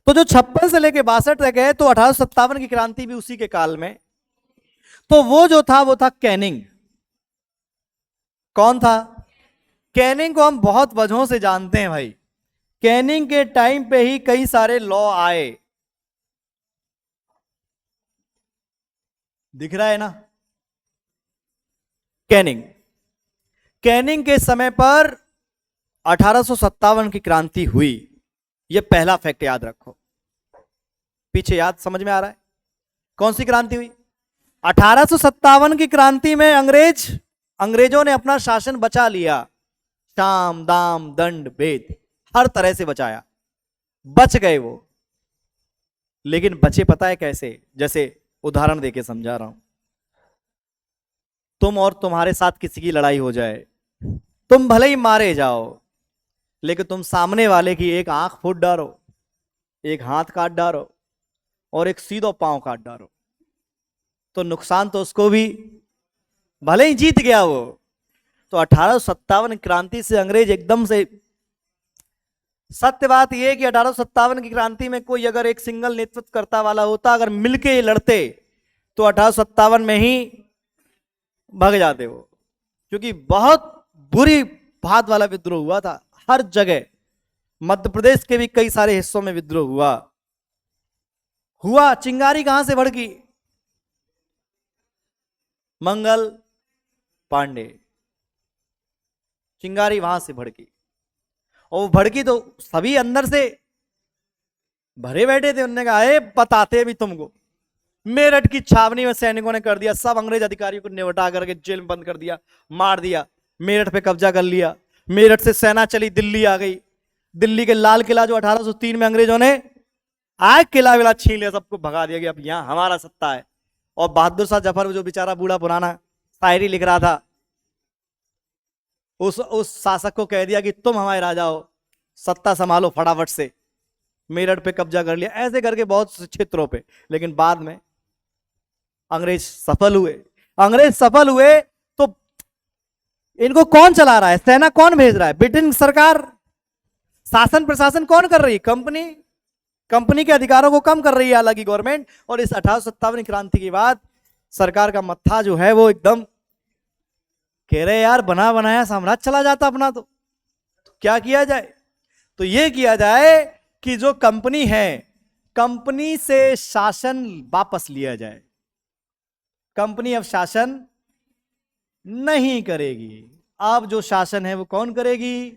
तो जो 56 से लेके 62 तक है, तो 1857 की क्रांति भी उसी के काल में। तो वो जो था वो था कैनिंग। कौन था? कैनिंग को हम बहुत वजहों से जानते हैं भाई। कैनिंग के टाइम पे ही कई सारे लॉ आए, दिख रहा है ना? कैनिंग कैनिंग के समय पर 1857 की क्रांति हुई। यह पहला फैक्ट याद रखो। पीछे याद समझ में आ रहा है? कौन सी क्रांति हुई? 1857 की क्रांति में अंग्रेजों ने अपना शासन बचा लिया। साम दाम दंड भेद हर तरह से बचाया, बच गए वो। लेकिन बचे पता है कैसे? जैसे उदाहरण देके समझा रहा हूं। तुम और तुम्हारे साथ किसी की लड़ाई हो जाए, तुम भले ही मारे जाओ, लेकिन तुम सामने वाले की एक आंख फूट डालो, एक हाथ काट डालो और एक सीधो पांव काट डालो, तो नुकसान तो उसको भी, भले ही जीत गया वो। तो 1857 क्रांति से अंग्रेज एकदम से, सत्य बात यह कि 1857 की क्रांति में कोई अगर एक सिंगल नेतृत्व करता वाला होता, अगर मिलके लड़ते, तो 1857 में ही भाग जाते वो। क्योंकि बहुत बुरी भात वाला विद्रोह हुआ था हर जगह। मध्य प्रदेश के भी कई सारे हिस्सों में विद्रोह हुआ। चिंगारी कहां से भड़की? मंगल पांडे, चिंगारी वहां से भड़की। और वो भड़की तो सभी अंदर से भरे बैठे थे। उन्होंने कहा अरे बताते भी तुमको। मेरठ की छावनी में सैनिकों ने कर दिया, सब अंग्रेज अधिकारियों को निपटा करके जेल में बंद कर दिया, मार दिया, मेरठ पे कब्जा कर लिया। मेरठ से सेना चली, दिल्ली आ गई। दिल्ली के लाल किला जो 1803 में अंग्रेजों ने आग किला विला छीन लिया, सबको भगा दिया कि अब यहां हमारा सत्ता है। और बहादुर शाह जफर जो बेचारा बूढ़ा पुराना शायरी लिख रहा था, उस शासक को कह दिया कि तुम हमारे राजा हो, सत्ता संभालो फटाफट से। मेरठ पे कब्जा कर लिया, ऐसे करके बहुत से क्षेत्रों पे। लेकिन बाद में अंग्रेज सफल हुए। तो इनको कौन चला रहा है? सेना कौन भेज रहा है? ब्रिटेन सरकार। शासन प्रशासन कौन कर रही है? कंपनी के अधिकारों को कम कर रही है हालांकि गवर्नमेंट। और इस 1857 क्रांति के बाद सरकार का मत्था जो है वो एकदम कह रहे यार बना बनाया साम्राज्य चला जाता अपना। तो क्या किया जाए? तो यह किया जाए कि जो कंपनी है, कंपनी से शासन वापस लिया जाए। कंपनी अब शासन नहीं करेगी। अब जो शासन है वो कौन करेगी?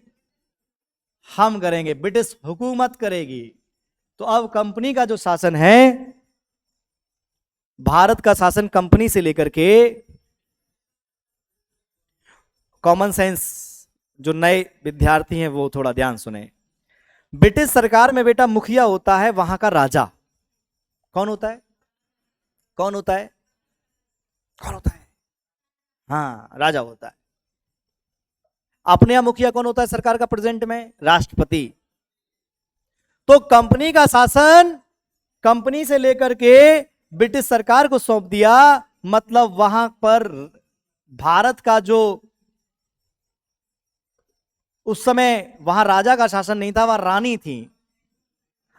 हम करेंगे, ब्रिटिश हुकूमत करेगी। तो अब कंपनी का जो शासन है, भारत का शासन कंपनी से लेकर के, कॉमन सेंस जो नए विद्यार्थी हैं वो थोड़ा ध्यान सुने। ब्रिटिश सरकार में बेटा मुखिया होता है वहां का राजा। कौन होता है? कौन होता है? कौन होता है? हाँ, राजा होता है। अपने यहां मुखिया कौन होता है सरकार का प्रेजेंट में? राष्ट्रपति। तो कंपनी का शासन कंपनी से लेकर के ब्रिटिश सरकार को सौंप दिया। मतलब वहां पर भारत का जो उस समय वहां राजा का शासन नहीं था, वहां रानी थी।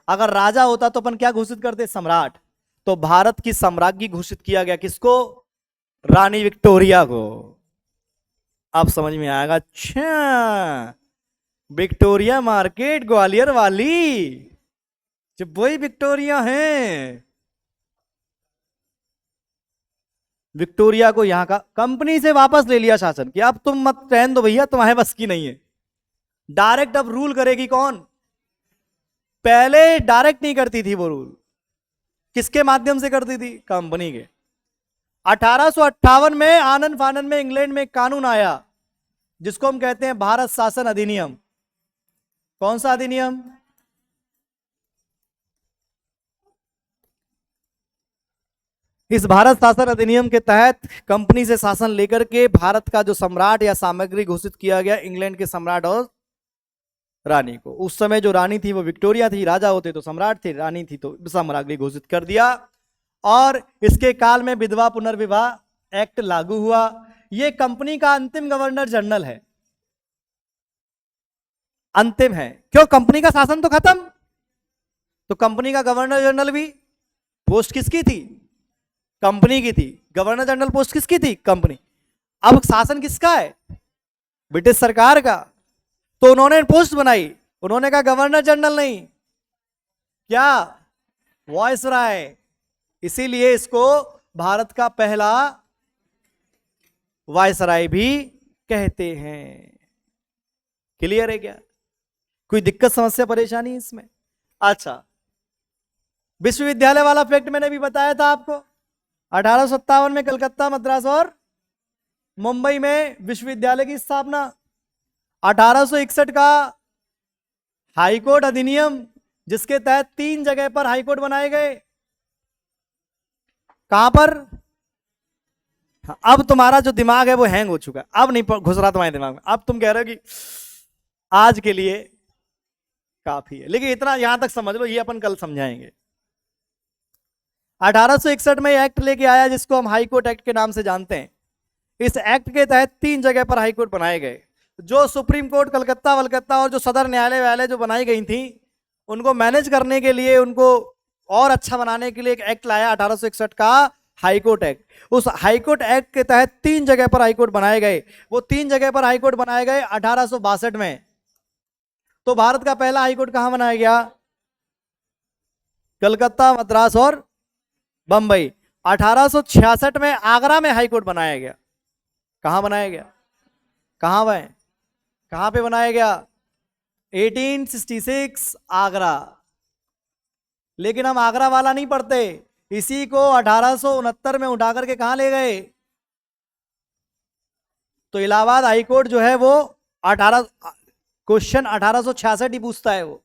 अगर राजा होता तो अपन क्या घोषित करते? सम्राट। तो भारत की सम्राज्ञी घोषित किया गया किसको? रानी विक्टोरिया को। अब समझ में आएगा। अच्छा, विक्टोरिया मार्केट ग्वालियर वाली, जब वही विक्टोरिया है। विक्टोरिया को यहां का कंपनी से वापस ले लिया शासन कि अब तुम मत रहने दो भैया, तुम्हारे बस की नहीं है। डायरेक्ट अब रूल करेगी कौन? पहले डायरेक्ट नहीं करती थी वो रूल, किसके माध्यम से करती थी? कंपनी के। 1858 में आनंद फानन में इंग्लैंड में एक कानून आया जिसको हम कहते हैं भारत शासन अधिनियम। कौन सा अधिनियम? इस भारत शासन अधिनियम के तहत कंपनी से शासन लेकर के भारत का जो सम्राट या सामग्री घोषित किया गया इंग्लैंड के सम्राट और रानी को। उस समय जो रानी थी वो विक्टोरिया थी, राजा होते तो सम्राट थे, रानी थी तो सम्राज्ञी घोषित कर दिया। और इसके काल में विधवा पुनर्विवाह एक्ट लागू हुआ। ये कंपनी का अंतिम गवर्नर जनरल है, अंतिम है। क्यों? कंपनी का शासन तो खत्म, तो कंपनी का गवर्नर जनरल भी पोस्ट किसकी थी? कंपनी की थी। गवर्नर जनरल पोस्ट किसकी थी? कंपनी। अब शासन किसका है? ब्रिटिश सरकार का। तो उन्होंने पोस्ट बनाई, उन्होंने कहा गवर्नर जनरल नहीं, क्या? वायसराय। इसीलिए इसको भारत का पहला वायसराय भी कहते हैं। क्लियर है क्या? कोई दिक्कत समस्या परेशानी इसमें? अच्छा, विश्वविद्यालय वाला फैक्ट मैंने भी बताया था आपको। 1857 में कलकत्ता, मद्रास और मुंबई में विश्वविद्यालय की स्थापना। 1861 का हाईकोर्ट अधिनियम, जिसके तहत 3 जगह पर हाईकोर्ट बनाए गए। कहां पर? अब तुम्हारा जो दिमाग है वो हैंग हो चुका है, अब नहीं घुस रहा तुम्हारे दिमाग में। अब तुम कह रहे हो कि आज के लिए काफी है, लेकिन इतना यहां तक समझ लो, ये अपन कल समझाएंगे। 1861 में एक्ट लेके आया जिसको हम हाईकोर्ट एक्ट के नाम से जानते हैं। इस एक्ट के तहत 3 जगह पर हाईकोर्ट बनाए गए। जो सुप्रीम कोर्ट कलकत्ता वलकत्ता और जो सदर न्यायालय वाले जो बनाई गई थी, उनको मैनेज करने के लिए, उनको और अच्छा बनाने के लिए एक एक्ट लाया 1861 का हाईकोर्ट एक्ट। उस हाईकोर्ट एक्ट के तहत 3 जगह पर हाईकोर्ट बनाए गए। वो 3 जगह पर हाईकोर्ट बनाए गए 1862 में। तो भारत का पहला हाईकोर्ट कहां बनाया गया? कलकत्ता, मद्रास और बंबई। 1866 में आगरा में हाईकोर्ट बनाया गया। कहां बनाया गया? कहां वह? कहां पे बनाया गया? 1866 आगरा। लेकिन हम आगरा वाला नहीं पढ़ते, इसी को 1869 में उठा करके कहां ले गए? तो इलाहाबाद हाईकोर्ट जो है वो 18 क्वेश्चन 1866 ही पूछता है। वो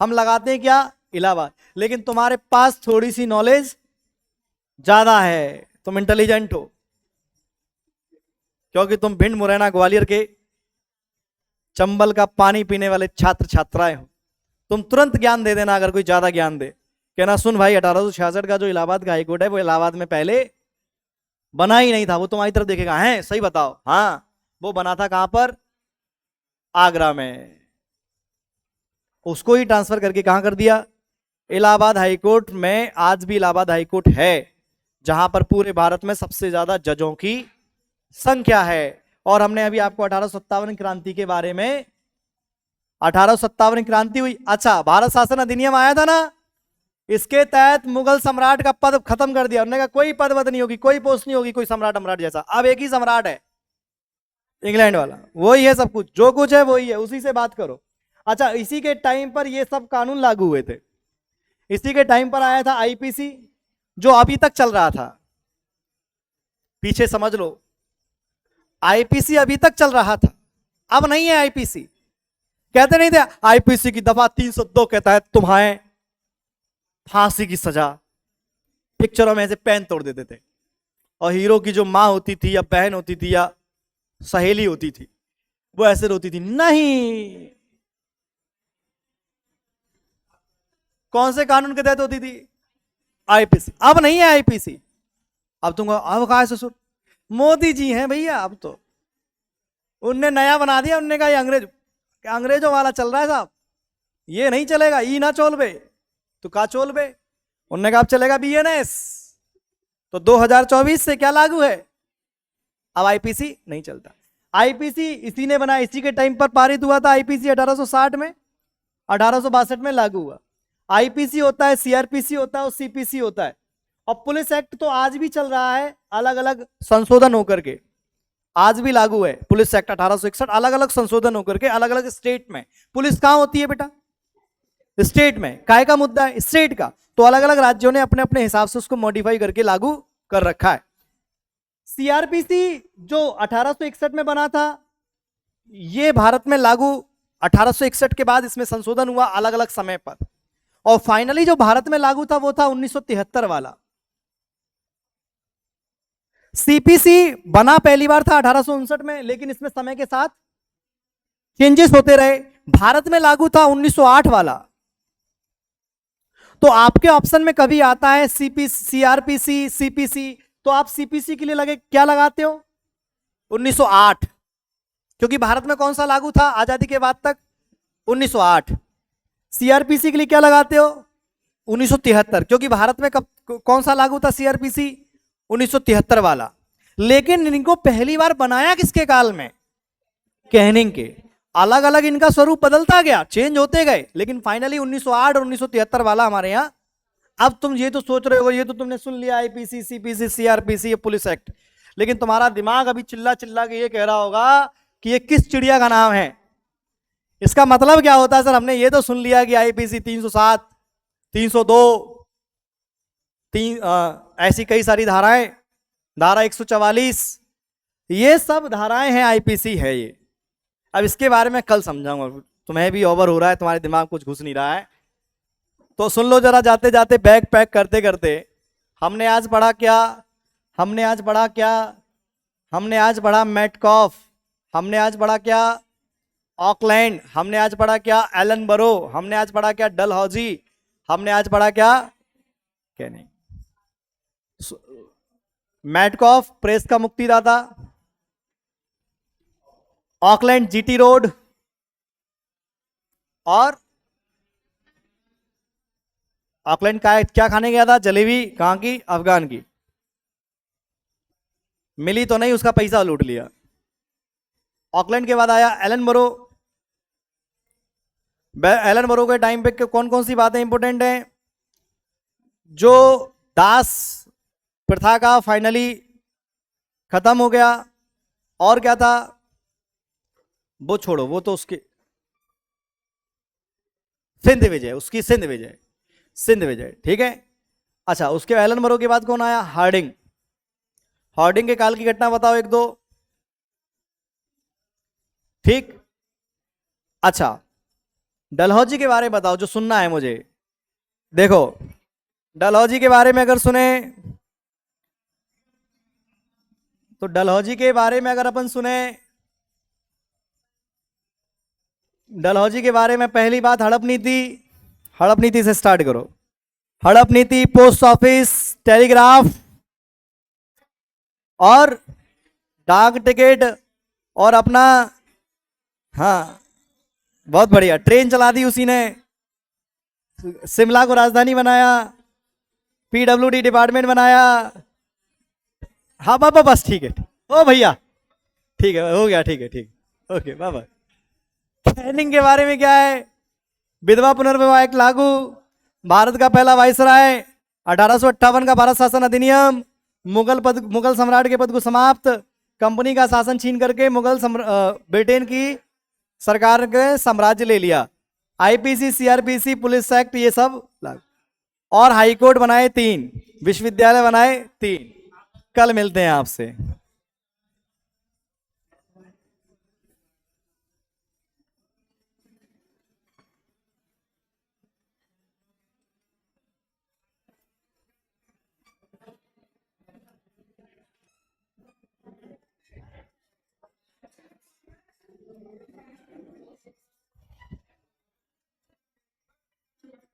हम लगाते हैं क्या? इलाहाबाद। लेकिन तुम्हारे पास थोड़ी सी नॉलेज ज्यादा है, तुम इंटेलिजेंट हो, क्योंकि तुम भिंड, मुरैना, ग्वालियर के चंबल का पानी पीने वाले छात्र छात्राएं हो। तुम तुरंत ज्ञान दे देना अगर कोई ज्यादा ज्ञान दे, कहना सुन भाई 1866 का जो इलाहाबाद का हाईकोर्ट है वो इलाहाबाद में पहले बना ही नहीं था। वो तुम्हारी तरफ देखेगा, है सही बताओ, हाँ वो बना था कहां पर? आगरा में। उसको ही ट्रांसफर करके कहां कर दिया? इलाहाबाद हाईकोर्ट में। आज भी इलाहाबाद हाईकोर्ट है जहां पर पूरे भारत में सबसे ज्यादा जजों की संख्या है। और हमने अभी आपको 1857 क्रांति के बारे में, 1857 क्रांति हुई। अच्छा, भारत शासन अधिनियम आया था ना, इसके तहत मुगल सम्राट का पद खत्म कर दिया। उन्होंने कहा कोई पद वद नहीं होगी, कोई पोस्ट नहीं होगी, कोई सम्राट सम्राट जैसा। अब एक ही सम्राट है, इंग्लैंड वाला, वही है सब कुछ, जो कुछ है वही है, उसी से बात करो। अच्छा, इसी के टाइम पर ये सब कानून लागू हुए थे। इसी के टाइम पर आया था आईपीसी, जो अभी तक चल रहा था। पीछे समझ लो, आईपीसी अभी तक चल रहा था, अब नहीं है आईपीसी। कहते नहीं थे आईपीसी की दफा 302 के तहत तुम्हारे फांसी की सजा। पिक्चरों में ऐसे पेन तोड़ देते थे, और हीरो की जो मां होती थी या बहन होती थी या सहेली होती थी, वो ऐसे रोती थी। नहीं, कौन से कानून के तहत होती थी? आईपीसी। अब नहीं है आईपीसी। अब तुम अब कहा ससुर, मोदी जी हैं भैया। अब तो उनने नया बना दिया, उनने कहा ये अंग्रेजों वाला चल रहा है साहब, ये नहीं चलेगा। ई ना चोल बे तो का चोल बे। उनने कहा अब चलेगा बीएनएस। तो 2024 से क्या लागू है? अब आईपीसी नहीं चलता। आईपीसी इसी ने बनाया, इसी के टाइम पर पारित हुआ था आईपीसी 1860 में, 1862 में लागू हुआ। आईपीसी होता है, सीआरपीसी होता है और सीपीसी होता है। और पुलिस एक्ट तो आज भी चल रहा है, अलग अलग संशोधन होकर के आज भी लागू है। पुलिस एक्ट 1861 अलग अलग संशोधन होकर के अलग अलग स्टेट में। पुलिस कहां होती है बेटा? स्टेट में। काय का मुद्दा है? स्टेट का। तो अलग अलग राज्यों ने अपने अपने हिसाब से उसको मॉडिफाई करके लागू कर रखा है। सीआरपीसी जो 1861 में बना था, ये भारत में लागू 1861 के बाद इसमें संशोधन हुआ अलग अलग समय पर। और फाइनली जो भारत में लागू था वो था 1973 वाला। सीपीसी बना पहली बार था 1859 में, लेकिन इसमें समय के साथ चेंजेस होते रहे। भारत में लागू था 1908 वाला। तो आपके ऑप्शन में कभी आता है सीआरपीसी, सीपीसी, तो आप सीपीसी के लिए लगे क्या लगाते हो? 1908, क्योंकि भारत में कौन सा लागू था आजादी के बाद तक? 1908। सीआरपीसी के लिए क्या लगाते हो? 1973, क्योंकि भारत में कब कौन सा लागू था सीआरपीसी? 1973 वाला। लेकिन इनको पहली बार बनाया किसके काल में? कैनिंग के। अलग अलग इनका स्वरूप बदलता गया, चेंज होते गए, लेकिन फाइनली 1908 और 1973 वाला हमारे यहाँ। अब तुम ये तो सोच रहे हो, ये तो तुमने सुन लिया IPC, CPC, CrPC, police act, लेकिन तुम्हारा दिमाग अभी चिल्ला चिल्ला के ये कह रहा होगा कि ये किस चिड़िया का नाम है। इसका मतलब क्या होता है सर? हमने ये तो सुन लिया कि आईपीसी 307, 302, ऐसी कई सारी धाराएं, धारा 144, ये सब धाराएं हैं, आईपीसी है ये। अब इसके बारे में कल समझाऊंगा, तुम्हें भी ओवर हो रहा है, तुम्हारे दिमाग कुछ घुस नहीं रहा है, तो सुन लो जरा। जाते जाते बैग पैक करते करते हमने आज पढ़ा क्या? हमने आज पढ़ा क्या? हमने आज पढ़ा मेटकॉफ, हमने आज पढ़ा क्या? ऑकलैंड, हमने आज पढ़ा क्या? एलन बरो, हमने आज पढ़ा क्या? डलहौजी, हमने आज पढ़ा क्या? कैनिंग। मेटकॉफ प्रेस का मुक्तिदाता, ऑकलैंड जीटी रोड, और ऑकलैंड का क्या खाने गया था? जलेबी। कहां की? अफगान की। मिली तो नहीं, उसका पैसा लूट लिया। ऑकलैंड के बाद आया एलन बरो। एलन बरो के टाइम पे कौन कौन सी बातें इंपॉर्टेंट हैं? जो दास प्रथा का फाइनली खत्म हो गया, और क्या था वो छोड़ो, वो तो उसके सिंध विजय, उसकी सिंध विजय, सिंध विजय, ठीक है। अच्छा, उसके एलन बरो के बाद कौन आया? हार्डिंग। हार्डिंग के काल की घटना बताओ एक दो। ठीक। अच्छा, डलहौजी के बारे में बताओ, जो सुनना है मुझे। देखो, डलहौजी के बारे में अगर सुने तो डलहौजी के बारे में अगर अपन सुने, डलहौजी के बारे में पहली बात हड़प नीति। हड़प नीति से स्टार्ट करो। हड़प नीति, पोस्ट ऑफिस, टेलीग्राफ और डाक टिकट, और अपना, हाँ बहुत बढ़िया, ट्रेन चला दी उसी ने, शिमला को राजधानी बनाया, पीडब्ल्यूडी डिपार्टमेंट बनाया। हाँ बाबा, बस ठीक है। ओ भैया ठीक है, हो गया, ठीक है, ठीक, ओके बाबा। कैनिंग के बारे में क्या है? विधवा पुनर्विवाह एक्ट लागू, भारत का पहला वाइसराय, 1858 का भारत शासन अधिनियम, मुगल सम्राट के पद को समाप्त, कंपनी का शासन छीन करके ब्रिटेन की सरकार के साम्राज्य ले लिया, आईपीसी, सीआरपीसी, पुलिस एक्ट, ये सब लागू, और हाईकोर्ट बनाए 3, विश्वविद्यालय बनाए 3। कल मिलते हैं आपसे।